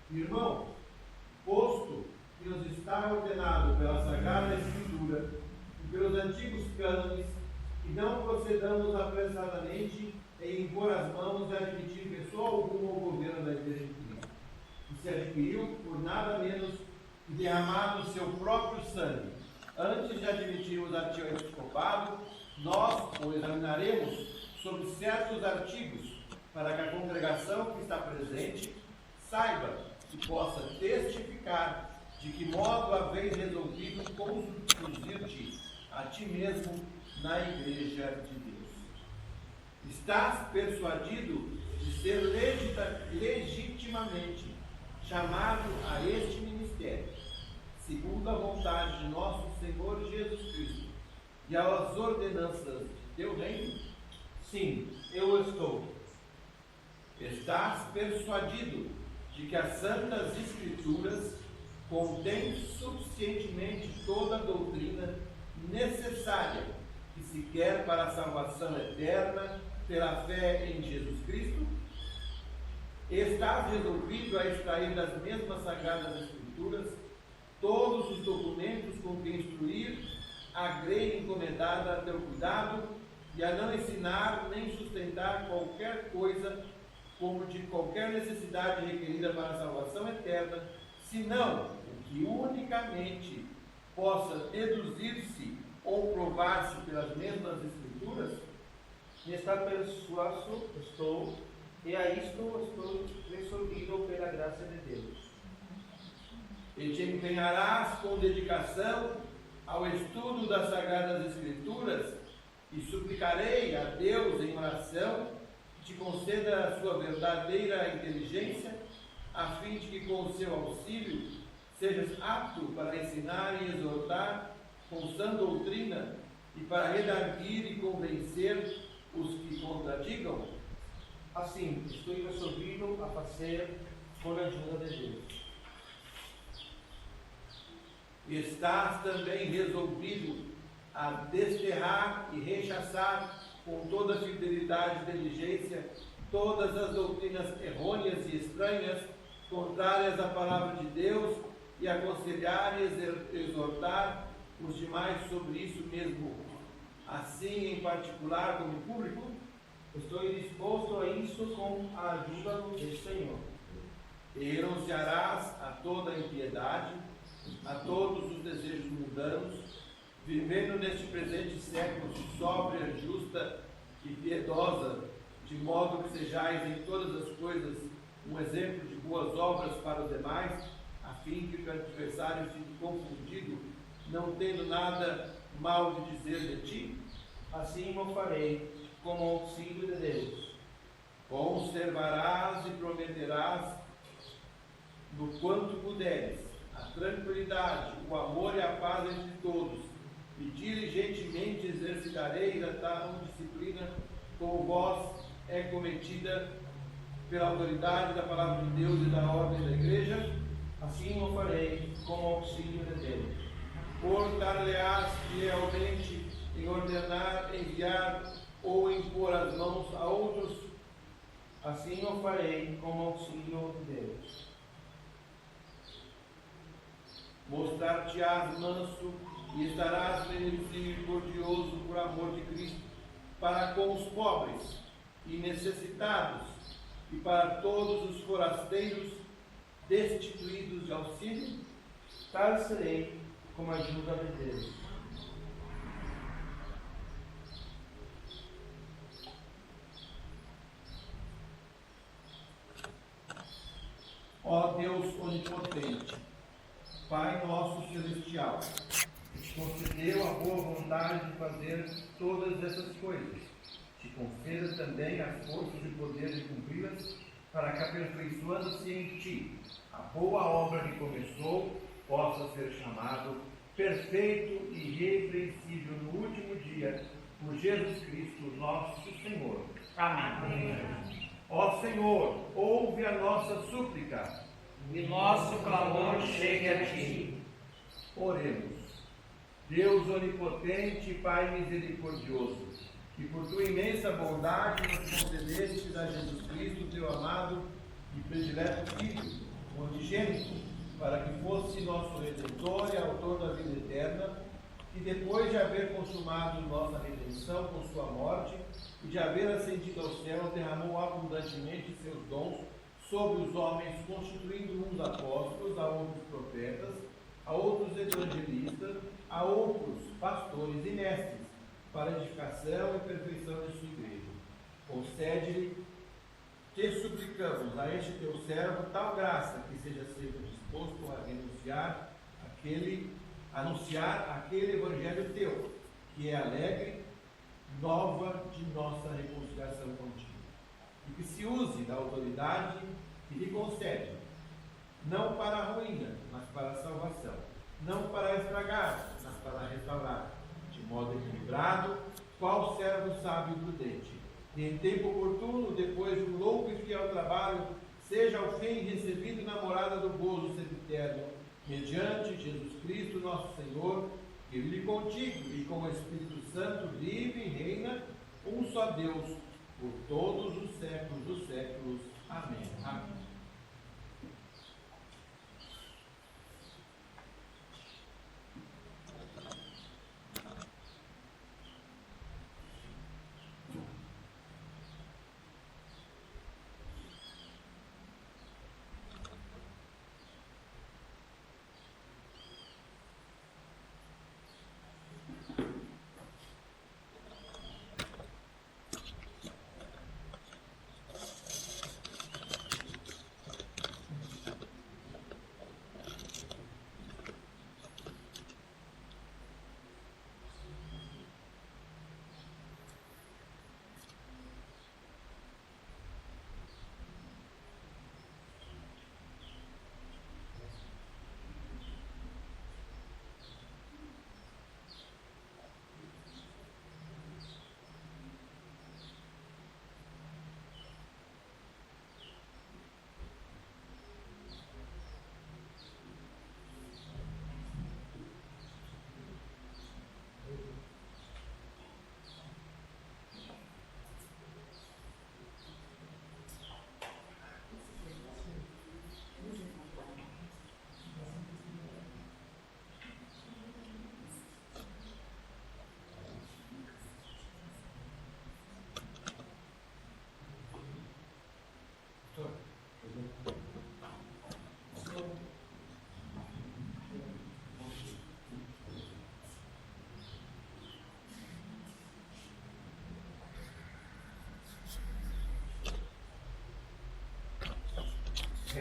Irmão, posto que nos está ordenado pela Sagrada Escritura e pelos antigos cânones, que não procedamos apressadamente em impor as mãos e admitir pessoa alguma ao governo da Igreja de Cristo, que se adquiriu por nada menos que derramado seu próprio sangue. Antes de admitirmos a ti ao episcopado, nós o examinaremos sobre certos artigos, para que a congregação que está presente saiba e possa testificar de que modo haveis resolvido conduzir-te a ti mesmo na Igreja de Deus. Estás persuadido de ser legitimamente chamado a este ministério, segundo a vontade de nosso Senhor Jesus Cristo, e às ordenanças de teu reino? Sim, eu estou. Estás persuadido de que as Santas Escrituras contêm suficientemente toda a doutrina necessária que se quer para a salvação eterna pela fé em Jesus Cristo? Estás resolvido a extrair das mesmas Sagradas Escrituras todos os documentos com que instruir a grei encomendada a teu cuidado e a não ensinar nem sustentar qualquer coisa como de qualquer necessidade requerida para a salvação eterna, senão o que unicamente possa deduzir-se ou provar-se pelas mesmas Escrituras? Nesta persuaso estou, e a isto estou resolvido pela graça de Deus. E te empenharás com dedicação ao estudo das Sagradas Escrituras, e suplicarei a Deus em oração que te conceda a sua verdadeira inteligência, a fim de que com o seu auxílio sejas apto para ensinar e exortar com sã doutrina e para redarguir e convencer os que contradigam. Assim, estou resolvido a fazer com a ajuda de Deus. Estás também resolvido a desterrar e rechaçar com toda fidelidade e diligência todas as doutrinas errôneas e estranhas, contrárias à palavra de Deus, e aconselhar e exortar os demais sobre isso mesmo, assim em particular como em público? Estou disposto a isso com a ajuda do Senhor. E renunciarás a toda a impiedade, a todos os desejos mundanos, vivendo neste presente século sóbria, justa e piedosa, de modo que sejais em todas as coisas um exemplo de boas obras para os demais, a fim que o adversário fique confundido, não tendo nada mal de dizer de ti? Assim o farei, como auxílio de Deus. Conservarás e prometerás, no quanto puderes, a tranquilidade, o amor e a paz entre todos, e diligentemente exercitareis a tal disciplina como vós é cometida pela autoridade da palavra de Deus e da ordem da igreja. Assim o farei, como auxílio de Deus. Portar-lhe-ás fielmente em ordenar, enviar ou impor as mãos a outros. Assim o farei, como auxílio de Deus. Mostrar-te-ás manso e estarás misericordioso por amor de Cristo, para com os pobres e necessitados, e para todos os forasteiros destituídos de auxílio. Tal serei, com a ajuda de Deus. Ó Deus onipotente, Pai nosso celestial, que concedeu a boa vontade de fazer todas essas coisas, te conceda também as forças e poder de cumpri-las, para que, aperfeiçoando-se em ti, a boa obra que começou possa ser chamado perfeito e irrepreensível no último dia, por Jesus Cristo, nosso Senhor. Amém. Ó Senhor, ouve a nossa súplica. E nosso clamor chegue a ti. Oremos. Deus onipotente e Pai misericordioso, que por tua imensa bondade nos concedeste a Jesus Cristo, teu amado e predileto Filho, unigênito, para que fosse nosso Redentor e autor da vida eterna, que depois de haver consumado nossa redenção com sua morte e de haver ascendido ao céu, derramou abundantemente seus dons sobre os homens, constituindo uns apóstolos, a outros profetas, a outros evangelistas, a outros pastores e mestres, para a edificação e perfeição de sua igreja. Concede-lhe, te suplicamos, a este teu servo tal graça, que seja sempre disposto a anunciar aquele evangelho teu, que é alegre, nova de nossa reconciliação contigo. E que se use da autoridade que lhe concede, não para a ruína, mas para a salvação, não para estragar, mas para restaurar, de modo equilibrado, qual servo sábio e prudente, e em tempo oportuno, depois de um longo e fiel trabalho, seja ao fim recebido na morada do gozo sempiterno, mediante Jesus Cristo nosso Senhor, que vive contigo e com o Espírito Santo vive e reina, um só Deus, por todos os séculos dos séculos. Amém. Amém.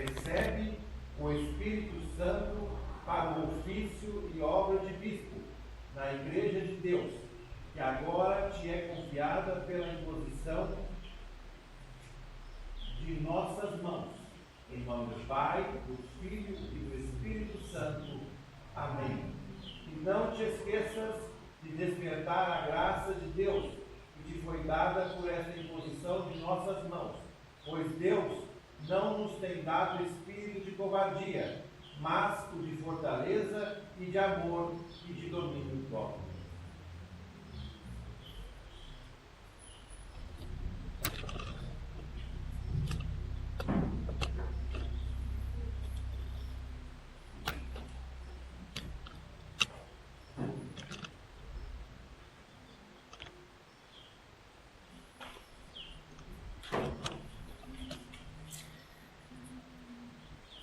recebe o Espírito Santo para o ofício e obra de bispo na Igreja de Deus, que agora te é confiada pela imposição de nossas mãos. Em nome do Pai, do Filho e do Espírito Santo. Amém. E não te esqueças de despertar a graça de Deus que te foi dada por esta imposição de nossas mãos, pois Deus não nos tem dado espírito de covardia, mas o de fortaleza e de amor e de domínio próprio.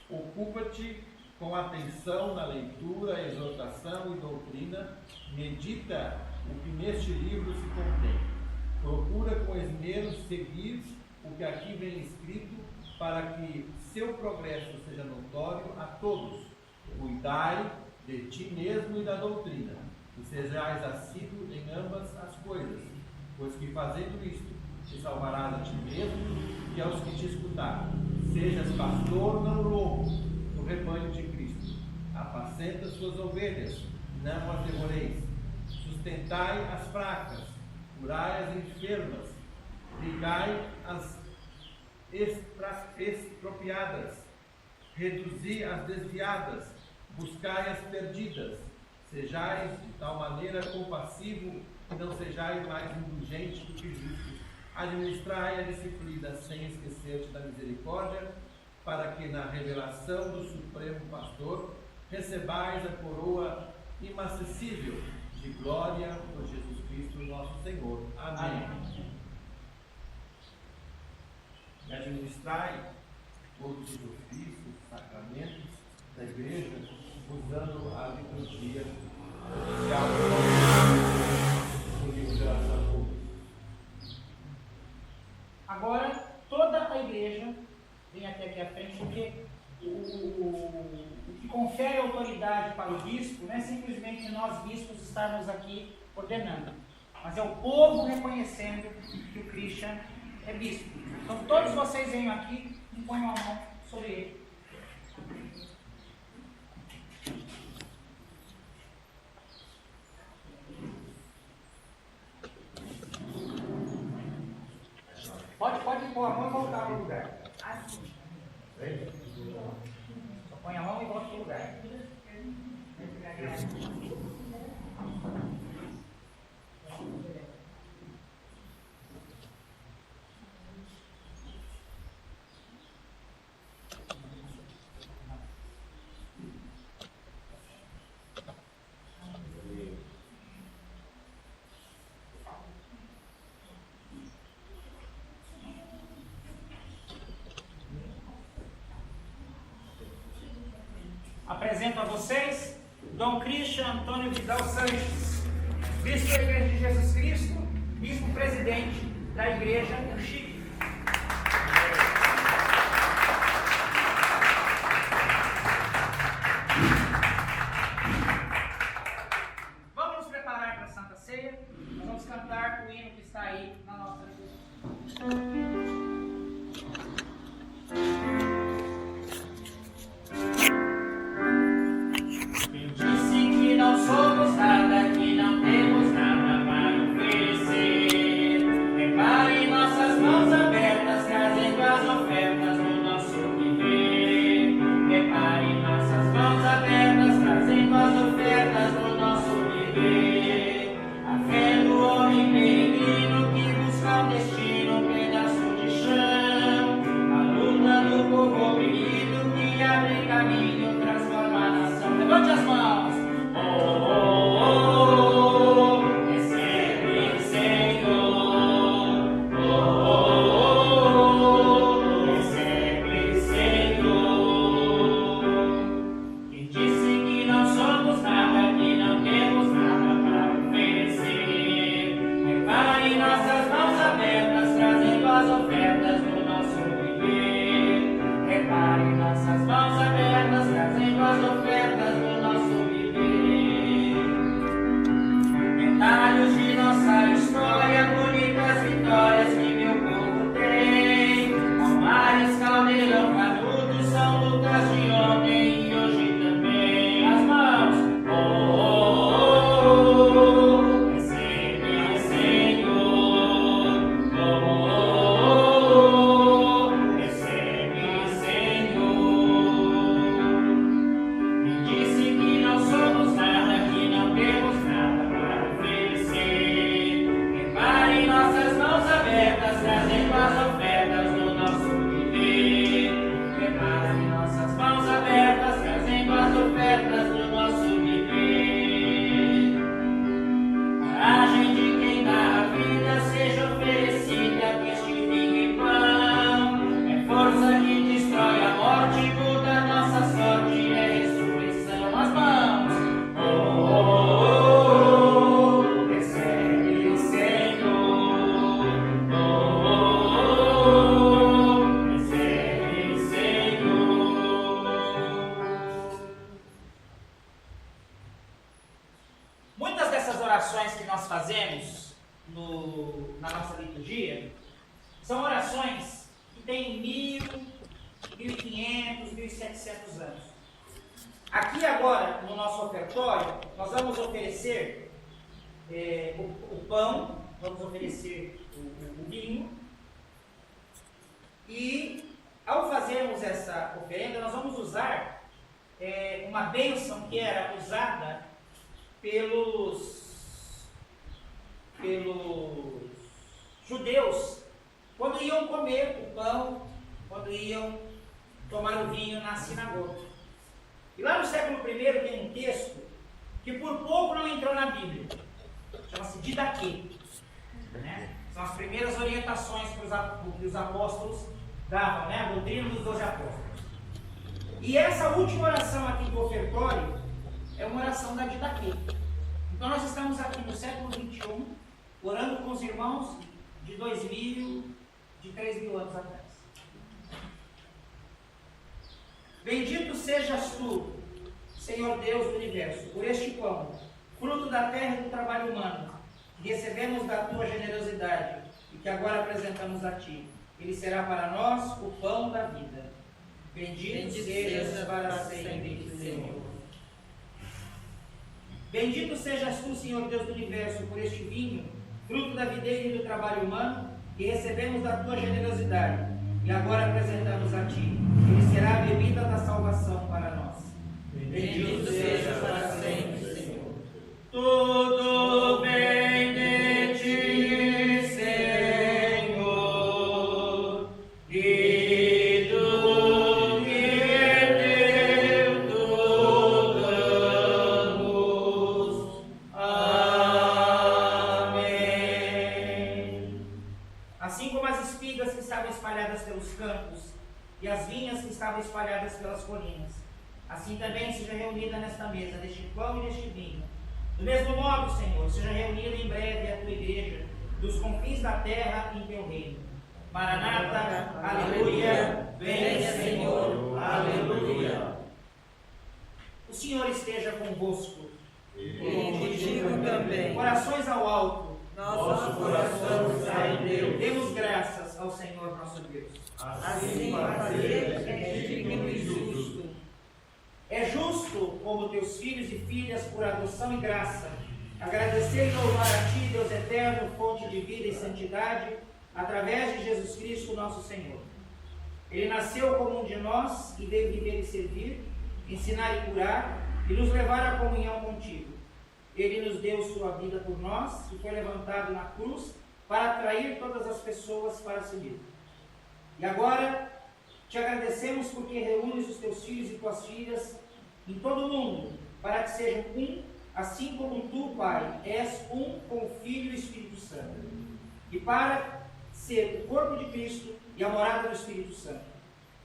Ocupa-te com atenção na leitura, exortação e doutrina, medita o que neste livro se contém. Procura com esmero seguir o que aqui vem escrito, para que seu progresso seja notório a todos. Cuidai de ti mesmo e da doutrina, e sejais assíduo em ambas as coisas, pois que fazendo isto, te salvarás a ti mesmo e aos que te escutarem. Sejas pastor não louco do rebanho de Cristo. Apacenta suas ovelhas, não as devoreis. Sustentai as fracas, curai as enfermas, ligai as expropriadas, reduzi as desviadas, buscai as perdidas. Sejais de tal maneira compassivo que não sejais mais indulgente do que justo. Administrai a disciplina sem esquecer-te da misericórdia, para que na revelação do Supremo Pastor recebais a coroa inacessível de glória por Jesus Cristo nosso Senhor. Amém. E administrai todos os ofícios, sacramentos da Igreja, usando a liturgia oficial do livro de oração pública. Agora, toda a igreja vem até aqui à frente, porque o que confere autoridade para o bispo não é simplesmente nós bispos estarmos aqui ordenando, mas é o povo reconhecendo que o Christian é bispo. Então todos vocês venham aqui e ponham a mão sobre ele. Pode pôr a mão e voltar para o lugar. Assim. Só põe a mão e volta para o lugar. Apresento a vocês Dom Christian Antônio Vidal Sanches, bispo da Igreja de Jesus Cristo, bispo presidente da Igreja do Chile. Vamos nos preparar para a Santa Ceia. Nós vamos cantar o hino que está aí na nossa liturgia. Não somos nada, que não temos nada para oferecer. Prepare nossas mãos. oferecer o pão, vamos oferecer o vinho, e ao fazermos essa oferenda, nós vamos usar uma bênção que era usada pelos judeus quando iam comer o pão, quando iam tomar o vinho na sinagoga. E lá no século I tem um texto que por pouco não entrou na Bíblia, chama-se Didaquê, né? São as primeiras orientações que os apóstolos davam, né? A doutrina dos 12 apóstolos. E essa última oração aqui do ofertório é uma oração da Didaquê. Então nós estamos aqui no século XXI, orando com os irmãos de 2.000, de 3.000 anos atrás. Bendito sejas tu, Senhor Deus do Universo, por este pão, fruto da terra e do trabalho humano, que recebemos da tua generosidade e que agora apresentamos a ti. Ele será para nós o pão da vida. Bendito sejas para sempre, Senhor. Bendito sejas tu, Senhor Deus do Universo, por este vinho, fruto da videira e do trabalho humano, que recebemos da tua generosidade e agora apresentamos a ti. Ele será a bebida da salvação para nós. Bendito sejas para sempre, Senhor. Tudo bem de ti, Senhor, e do que é teu tu damos. Amém. Assim como as espigas que estavam espalhadas pelos campos e as vinhas que estavam espalhadas pelas colinas, assim também seja reunida nesta mesa deste pão e deste vinho. Do mesmo modo, Senhor, seja reunida em breve a tua igreja dos confins da terra em teu reino. Maranata, aleluia, venha, Senhor, aleluia. O Senhor esteja convosco. E contigo também. Corações ao alto. Nosso coração está em Deus. Demos graças ao Senhor nosso Deus. Assim fazer é digno e justo. É justo, como teus filhos e filhas, por adoção e graça, agradecer e louvar a ti, Deus eterno, fonte de vida e santidade, através de Jesus Cristo, nosso Senhor. Ele nasceu como um de nós e veio viver e servir, ensinar e curar, e nos levar à comunhão contigo. Ele nos deu sua vida por nós e foi levantado na cruz para atrair todas as pessoas para seguir. E agora te agradecemos porque reúnes os teus filhos e tuas filhas em todo o mundo, para que sejam um, assim como tu, Pai, és um com o Filho e o Espírito Santo. E para ser o corpo de Cristo e a morada do Espírito Santo.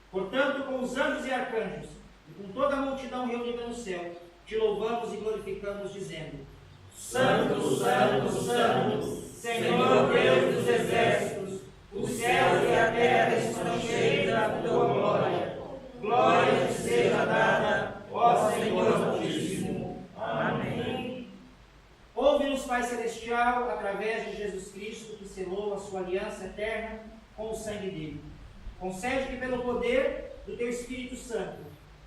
Portanto, com os anjos e arcanjos, e com toda a multidão reunida no céu, te louvamos e glorificamos, dizendo: Santo, Santo, Santo, Senhor Deus dos exércitos, os céus e a terra estão cheios da tua glória. Glória te seja dada, ó Senhor Altíssimo. Amém. Ouve-nos, Pai Celestial, através de Jesus Cristo, que selou a sua aliança eterna com o sangue dele. Concede que pelo poder do teu Espírito Santo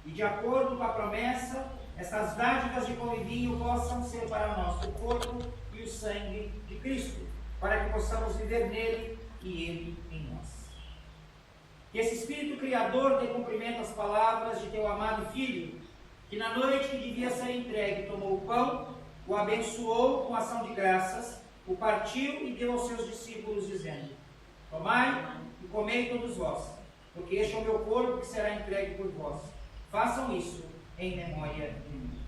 e de acordo com a promessa, essas dádivas de pão e vinho possam ser para nós o corpo e o sangue de Cristo, para que possamos viver nele e ele em nós. Que esse Espírito Criador dê cumprimento às palavras de teu amado Filho, que na noite que devia ser entregue tomou o pão, o abençoou com ação de graças, o partiu e deu aos seus discípulos, dizendo: Tomai e comei todos vós, porque este é o meu corpo que será entregue por vós. Façam isso em memória de mim.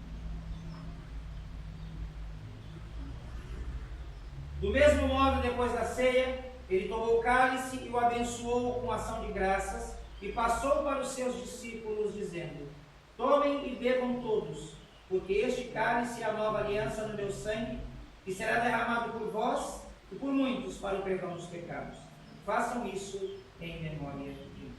Do mesmo modo, depois da ceia, ele tomou o cálice e o abençoou com ação de graças e passou para os seus discípulos, dizendo: Tomem e bebam todos, porque este cálice é a nova aliança no meu sangue, que será derramado por vós e por muitos para o perdão dos pecados. Façam isso em memória de mim.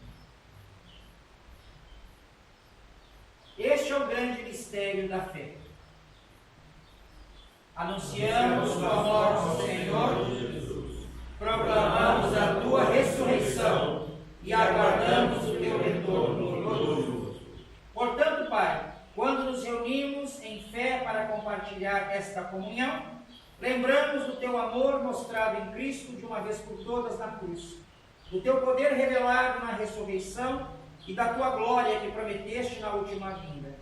Este é o grande mistério da fé. Anunciamos tua morte, Senhor, proclamamos a tua ressurreição e aguardamos o teu retorno glorioso. Portanto, Pai, quando nos reunimos em fé para compartilhar esta desta comunhão, lembramos do teu amor mostrado em Cristo de uma vez por todas na cruz, do teu poder revelado na ressurreição e da tua glória que prometeste na última vinda.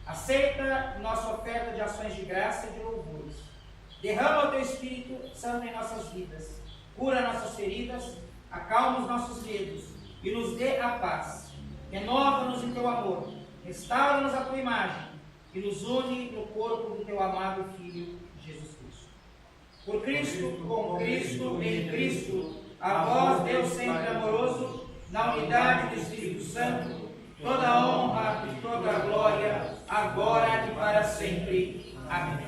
Aceita nossa oferta de ações de graça e de louvores. Derrama o teu Espírito Santo em nossas vidas, cura nossas feridas, acalma os nossos medos e nos dê a paz. Renova-nos em teu amor, restaura-nos a tua imagem e nos une no corpo do teu amado Filho, Jesus Cristo. Por Cristo, com Cristo, em Cristo, a vós, Deus sempre amoroso, na unidade do Espírito Santo, toda a honra e toda a glória, agora e para sempre. Amém.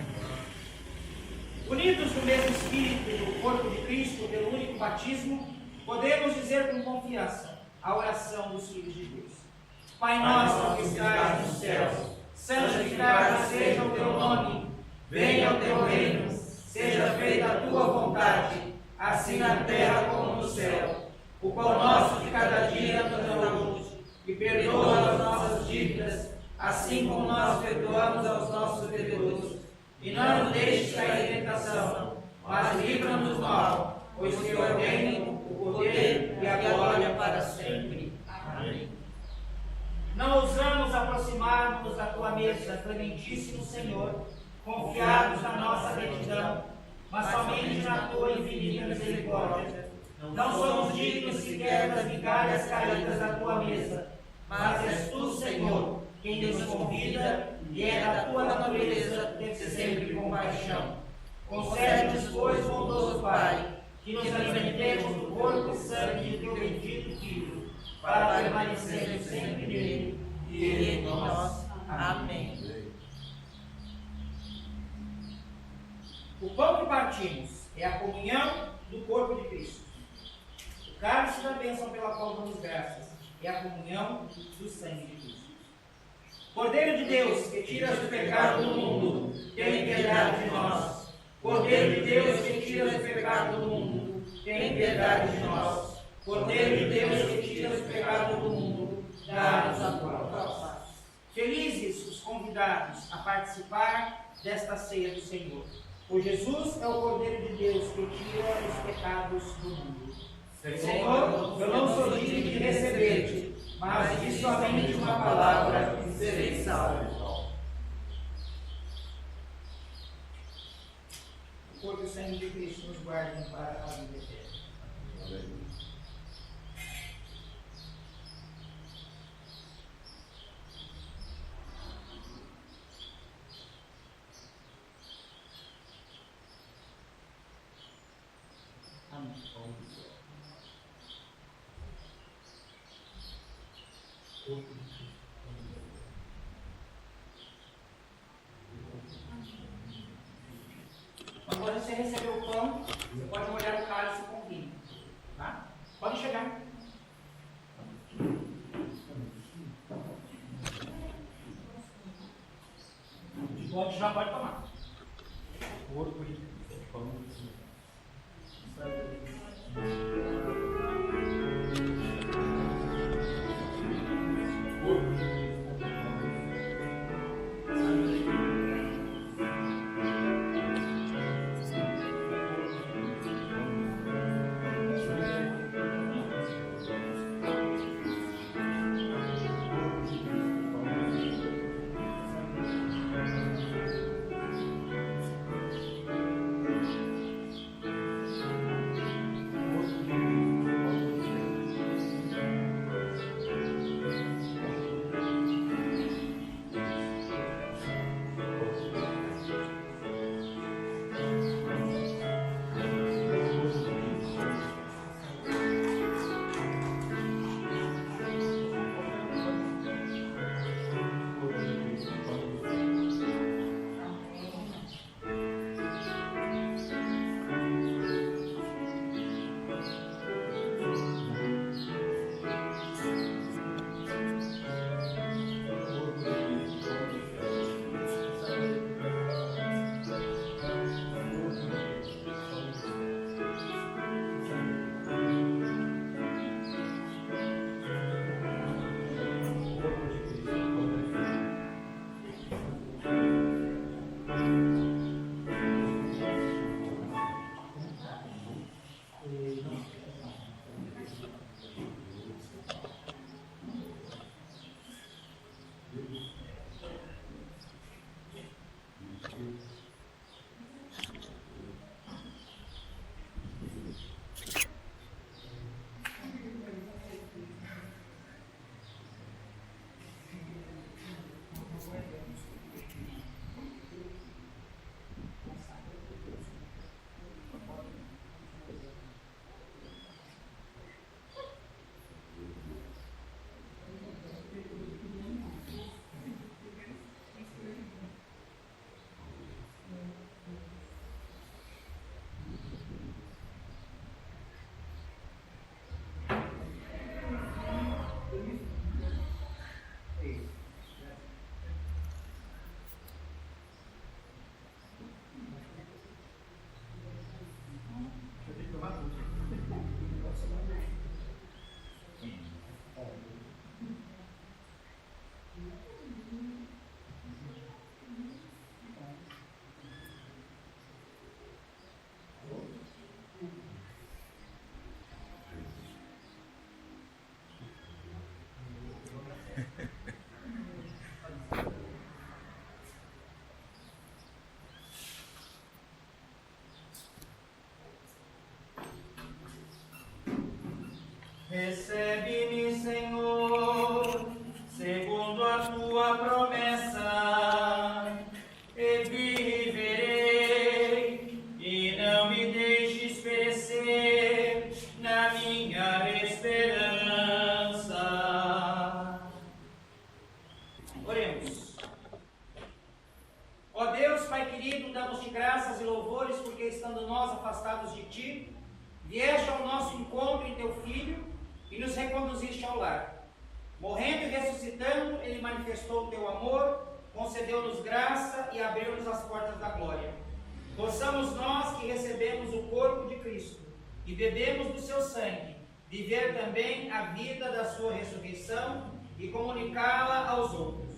Unidos no mesmo Espírito e no corpo de Cristo, pelo único batismo, podemos dizer com confiança a oração dos filhos de Deus. Pai nosso que estás nos céus, santificado seja o teu nome, venha o teu reino, seja feita a tua vontade, assim na terra como no céu. O pão nosso de cada dia nos dá hoje, e perdoa as nossas dívidas, assim como nós perdoamos aos nossos devedores. E não nos deixes cair em tentação, mas livra-nos do mal, pois teu é o reino, o poder e a glória para sempre. Amém. Não ousamos aproximar-nos da tua mesa, clementíssimo Senhor, confiados na nossa retidão, mas somente na tua infinita misericórdia. Não somos dignos sequer das migalhas caídas da tua mesa, mas és tu, Senhor, quem nos convida, e é da tua natureza ter sempre compaixão. Concede-nos, pois, bondoso Pai, que nos alimentemos do corpo e sangue de teu bendito Filho, para permanecermos sempre nele e ele em nós. Amém. O pão que partimos é a comunhão do corpo de Cristo. O cálice da bênção pela qual damos graças é a comunhão do sangue de Cristo. Cordeiro de Deus, que tiras o pecado do mundo, tem piedade de nós. Cordeiro de Deus, que tiras o pecado do mundo, tem piedade de nós. Cordeiro de Deus, que tiras o pecado do mundo, dá-nos a tua paz. Felizes os convidados a participar desta ceia do Senhor. Pois Jesus é o Cordeiro de Deus que tira os pecados do mundo. Senhor, eu não sou digno de receber-te, mas diz somente uma palavra e serei salvo. O corpo e o sangue de Cristo nos guardem para a vida eterna. Quando você receber o pão, você pode molhar o cálice com vinho. Tá? Pode chegar. Pode, já pode tomar. Corpo de pão. Recebe-me, Senhor, segundo a tua promessa, e viverei, e não me deixes perecer na minha esperança. Oremos. Ó Deus, Pai querido, damos-te graças e louvores, porque estando nós afastados de ti, vieste ao nosso encontro em teu Filho e nos reconduziste ao lar. Morrendo e ressuscitando, ele manifestou o teu amor, concedeu-nos graça e abriu-nos as portas da glória. Possamos nós que recebemos o corpo de Cristo e bebemos do seu sangue, viver também a vida da sua ressurreição e comunicá-la aos outros.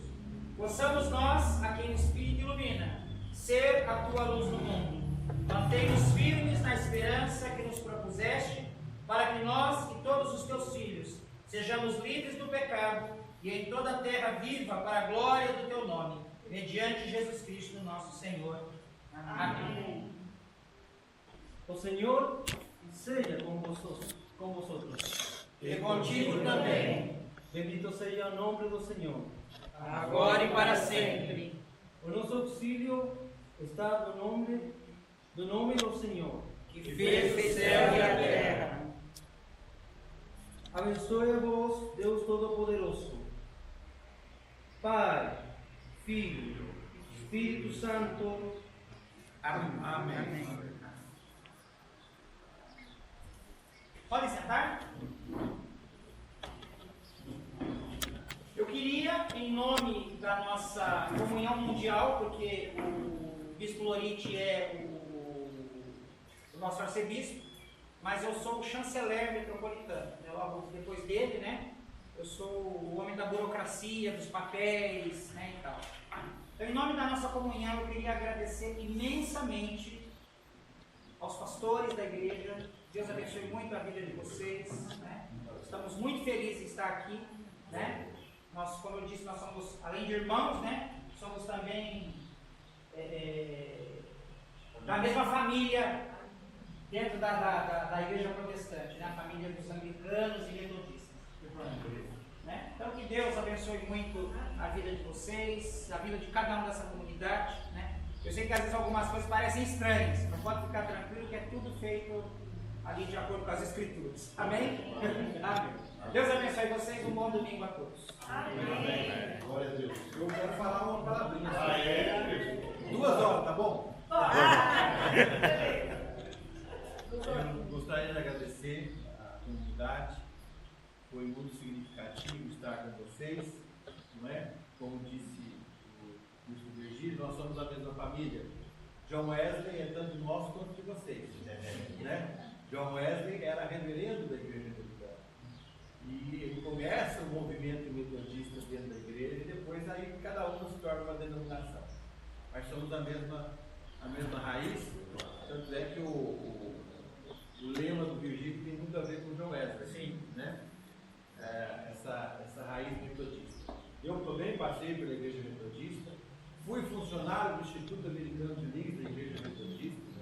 Possamos nós, a quem o Espírito ilumina, ser a tua luz no mundo. Mantém-nos firmes na esperança que nos propuseste, para que nós e todos os teus filhos sejamos livres do pecado e em toda a terra viva para a glória do teu nome, mediante Jesus Cristo, nosso Senhor. Amém. O Senhor seja com vosotros. E contigo também, Bendito seja o nome do Senhor. agora e para sempre. O nosso auxílio está no nome do Senhor. Que fez o céu e a terra. Abençoe-vos, Deus Todo-Poderoso, Pai, Filho, Espírito Santo. Amém. Podem sentar? Eu queria, em nome da nossa comunhão mundial, porque o Bispo Lorite é o nosso arcebispo, mas eu sou o chanceler metropolitano. Logo depois dele, né? Eu sou o homem da burocracia, dos papéis, né, e tal. Então, em nome da nossa comunhão, eu queria agradecer imensamente aos pastores da igreja. Deus abençoe muito a vida de vocês, né? Estamos muito felizes em estar aqui, né? Nós, como eu disse, nós somos, além de irmãos, né? Somos também da mesma família dentro da igreja protestante, né? A família dos anglicanos e metodistas. Né? Então, que Deus abençoe muito a vida de vocês, a vida de cada um dessa comunidade, né? Eu sei que às vezes algumas coisas parecem estranhas, mas pode ficar tranquilo que é tudo feito ali de acordo com as Escrituras. Amém? Amém. Deus abençoe vocês, um bom domingo a todos. Amém. Glória a Deus. Eu quero falar uma palavrinha. 2 horas, tá bom? Eu gostaria de agradecer à comunidade. Foi muito significativo estar com vocês, não é? Como disse o Bispo Virgílio, nós somos a mesma família. John Wesley é tanto nosso quanto de vocês, né? John Wesley era reverendo da igreja metodista. E ele começa o movimento metodista dentro da igreja e depois aí cada um se torna uma denominação. Mas somos a mesma raiz, tanto é que o lema do Virgílio tem muito a ver com o John Wesley. Sim. Né? Essa raiz metodista. Eu também passei pela igreja metodista, fui funcionário do Instituto Americano de Línguas da igreja metodista.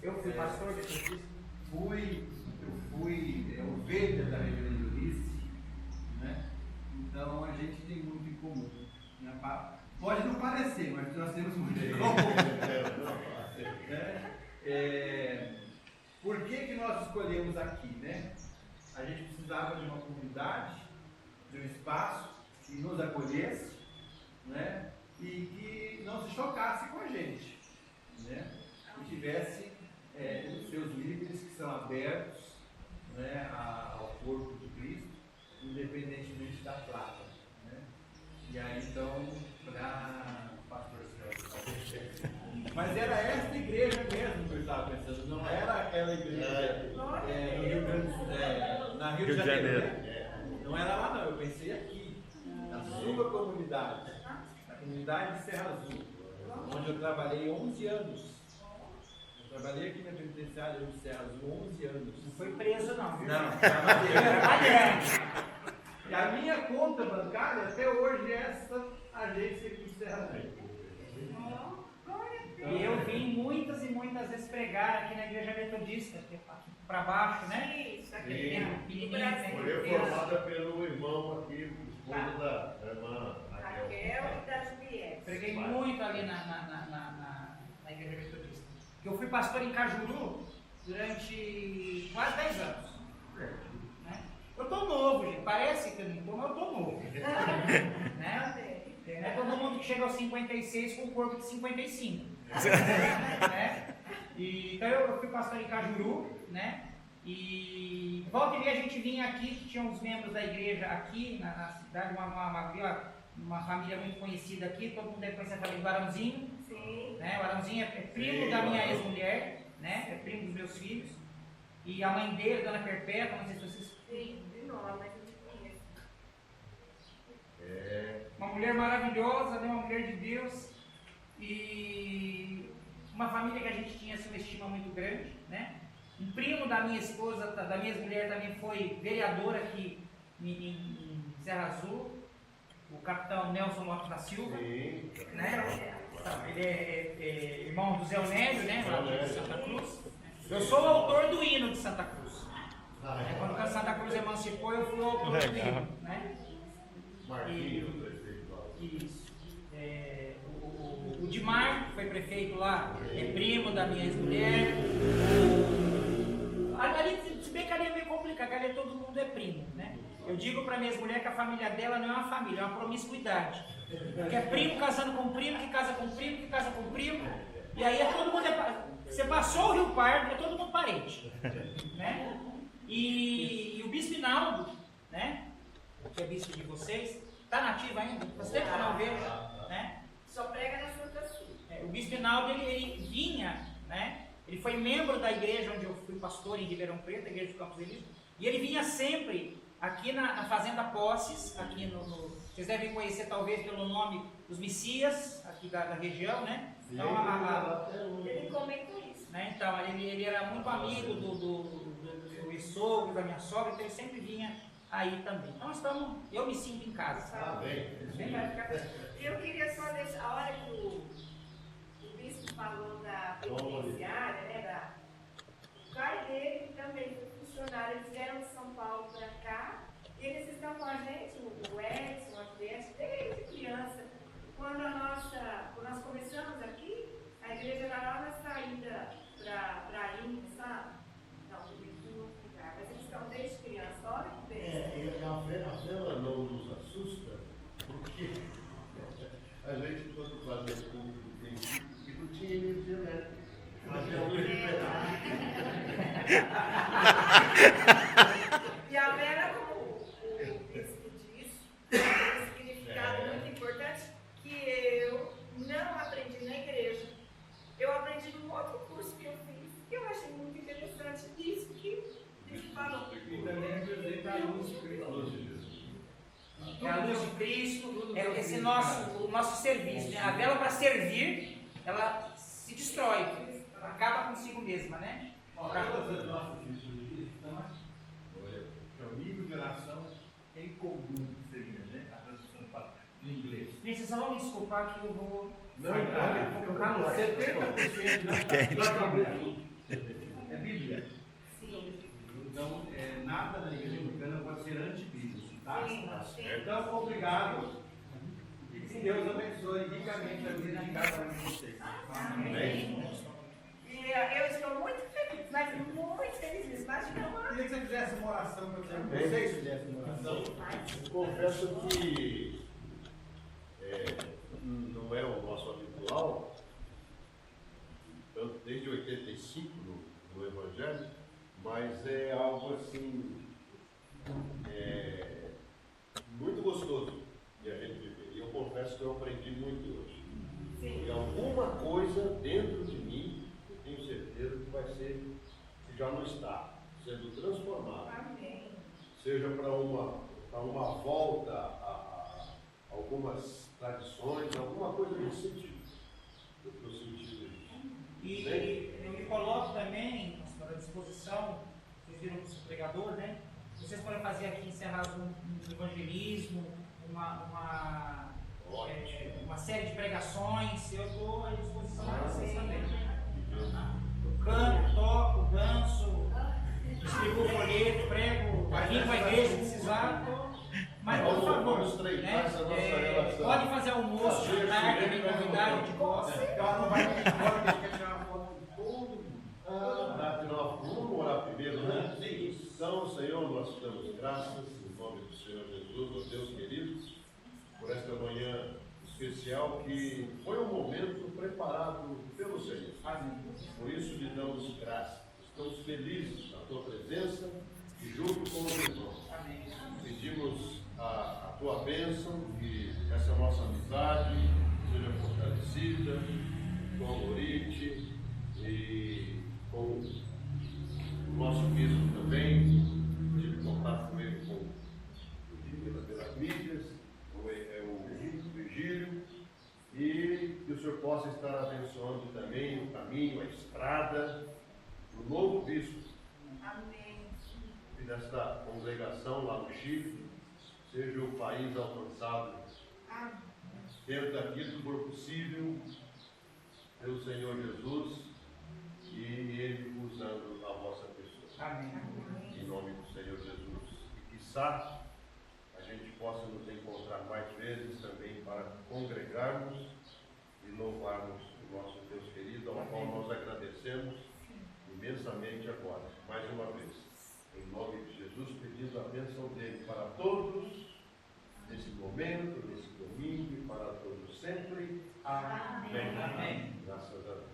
Eu fui pastor de metodista. Fui ovelha da reverenda Ulisses, né? Então a gente tem muito em comum. Pode não parecer, mas nós temos muito em comum. Por que nós escolhemos aqui, né? A gente precisava de uma comunidade, de um espaço que nos acolhesse, né? E que não se chocasse com a gente, né? Que tivesse os seus líderes que são abertos, né, ao corpo de Cristo, independentemente da placa, né? E aí então, para pastor Celso. Mas era esta igreja mesmo que eu estava pensando, não era aquela igreja na Rio de Janeiro. Né? Não era lá não, eu pensei aqui, na sua comunidade, na comunidade de Serra Azul, onde eu trabalhei 11 anos. Trabalhei aqui na penitenciária de Serra Azul 11 anos. Não foi preso não, viu? Não, trabalhei. E a minha conta bancária até hoje é essa agência aqui de Serra Azul. E eu vim muitas e muitas vezes pregar aqui na igreja metodista, aqui para baixo, né? Isso, Sim. Pequenininho, né? Foi reformada pelo irmão aqui, esposo da irmã Raquel. Raquel e da Juliette. Preguei muito ali na igreja metodista. Que eu fui pastor em Cajuru durante quase 10 anos. Né? Eu tô novo, gente. Parece que eu não tô, mas eu tô novo. Né? Não é todo mundo que chega aos 56 com um corpo de 55. Né? Então eu fui pastor em Cajuru, né? E volta e meia a gente vinha aqui, tinha uns membros da igreja aqui na cidade, uma família muito conhecida aqui, todo mundo deve conhecer a família do Arãozinho. Sim. Né? O Arãozinho é primo da minha ex-mulher, né? É primo dos meus filhos. E a mãe dele, Dona Perpétua, não sei se vocês... Sim, de nome, mas eu te conheço. Uma mulher maravilhosa, né? Uma mulher de Deus. E uma família que a gente tinha assim, uma estima muito grande, né? Um primo da minha esposa, da minha ex-mulher, também foi vereador aqui em Serra Azul, o capitão Nelson Lopes da Silva. Sim. Né? Então, ele é irmão do Zé Onélio, né? Lá de Santa Cruz. Eu sou o autor do hino de Santa Cruz. Quando Santa Cruz emancipou, eu fui o autor do hino. Né? Marquinhos, prefeito lá. Isso. O Dimar, que foi prefeito lá, é primo da minha ex-mulher. Ali, se bem que ali é meio complicado, ali todo mundo é primo, né? Eu digo para minha ex-mulher que a família dela não é uma família, é uma promiscuidade. Porque é primo casando com primo, que casa com primo, que casa com primo. E aí é todo mundo você passou o Rio Pardo, é todo mundo parente. Né? E o Bispo Hinaldo, né? Que é bispo de vocês, está nativo ainda? Faz tempo que eu não vejo. Né? Só prega na Santa Sul. O Bispo Hinaldo, ele vinha, né? Ele foi membro da igreja onde eu fui pastor em Ribeirão Preto, a igreja do Campos Elíseos, e ele vinha sempre aqui na Fazenda Posses, aqui vocês devem conhecer talvez pelo nome dos Messias, aqui da região, né? Então, Ele comentou isso. né? Então ele era muito amigo do ex-sogro, da minha sogra, então ele sempre vinha aí também. Então eu me sinto em casa. Ah, bem. Eu queria só deixar, a hora que o bispo falou da penitenciária, né, o pai dele também foi funcionário, eles vieram de São Paulo para cá, e eles estão com a gente, o Edson, a Juliette, desde criança. Quando nós começamos aqui, a igreja era lá na saída para Índia, sabe? Não, em outro lugar, mas eles estão desde criança, olha que bem. A vela não nos assusta, porque a gente, quando fazia público, e não tinha energia elétrica. Fazia luz de pedaço. E a vela, como o bispo diz, tem um significado muito importante que eu não aprendi na igreja. Eu aprendi num outro curso que eu fiz, que eu achei muito interessante isso que o bispo falou. E também representa a luz de Cristo. É a luz de Cristo, é esse o nosso serviço. Né? A vela para servir, ela se destrói, acaba consigo mesma, né? Todas as nossas liturgias estão que é o nível de oração em comum, seria, né? A tradução em inglês. Gente, vocês vão me desculpar que eu vou... Não, vou calor. 70% da é Bíblia. Sim, Então, nada na igreja anglicana pode ser antibíblico, tá? sim, sim. Então, obrigado. E que Deus abençoe ricamente a vida de cada um de vocês. Amém. E eu estou muito feliz, mas muito feliz mesmo. Imagina uma... Queria que você fizesse uma oração para vocês fizessem uma oração. Eu confesso que não é o nosso habitual, tanto desde 85 no Evangelho, mas é algo assim muito gostoso de a gente viver. E eu confesso que eu aprendi muito hoje. Sim. E alguma coisa dentro de mim, eu tenho certeza que vai ser, que já não está, sendo transformado. Amém. Seja para uma volta a algumas tradições, alguma coisa nesse sentido. Eu estou sentindo isso. E eu me coloco também, pastor, à disposição, vocês viram o pregador, né? Vocês podem fazer aqui em Serra Azul um evangelismo, uma série de pregações. Eu estou à disposição de vocês também. Eu canto, toco, danço, distribuo folheto, prego, vim para a igreja se precisar. Mas por favor, né, pode fazer almoço, jantar, também convidar, a gente gosta. Ela não vai ter embora, que a gente quer tirar uma foto com todo mundo. Vamos orar primeiro, né? Então, Senhor, nós te damos graças em nome do Senhor Jesus, ó Deus querido, por esta manhã especial que foi um momento preparado pelo Senhor. Por isso lhe damos graças. Estamos felizes na tua presença e junto com os irmãos. Pedimos a tua bênção, que essa nossa amizade seja fortalecida com a Lorite e com o nosso bispo também. Tive contato com ele pelas mídias, o Virgílio, e que o Senhor possa estar abençoando também o caminho, a estrada, o novo bispo. Amém. E desta congregação lá no Chile, seja o país alcançado dentro daquilo que for possível pelo Senhor Jesus e Ele usando a vossa pessoa. Amém. Em nome do Senhor Jesus. E quiçá a gente possa nos encontrar mais vezes também para congregarmos e louvarmos o nosso Deus querido, ao qual nós agradecemos imensamente agora, mais uma vez. Em nome de Jesus, pedindo a bênção dele para todos, nesse momento, nesse domingo e para todos sempre. Amém. Amém. Graças a Deus.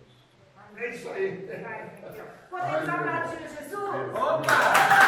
É isso aí. Podemos falar de Jesus? Opa!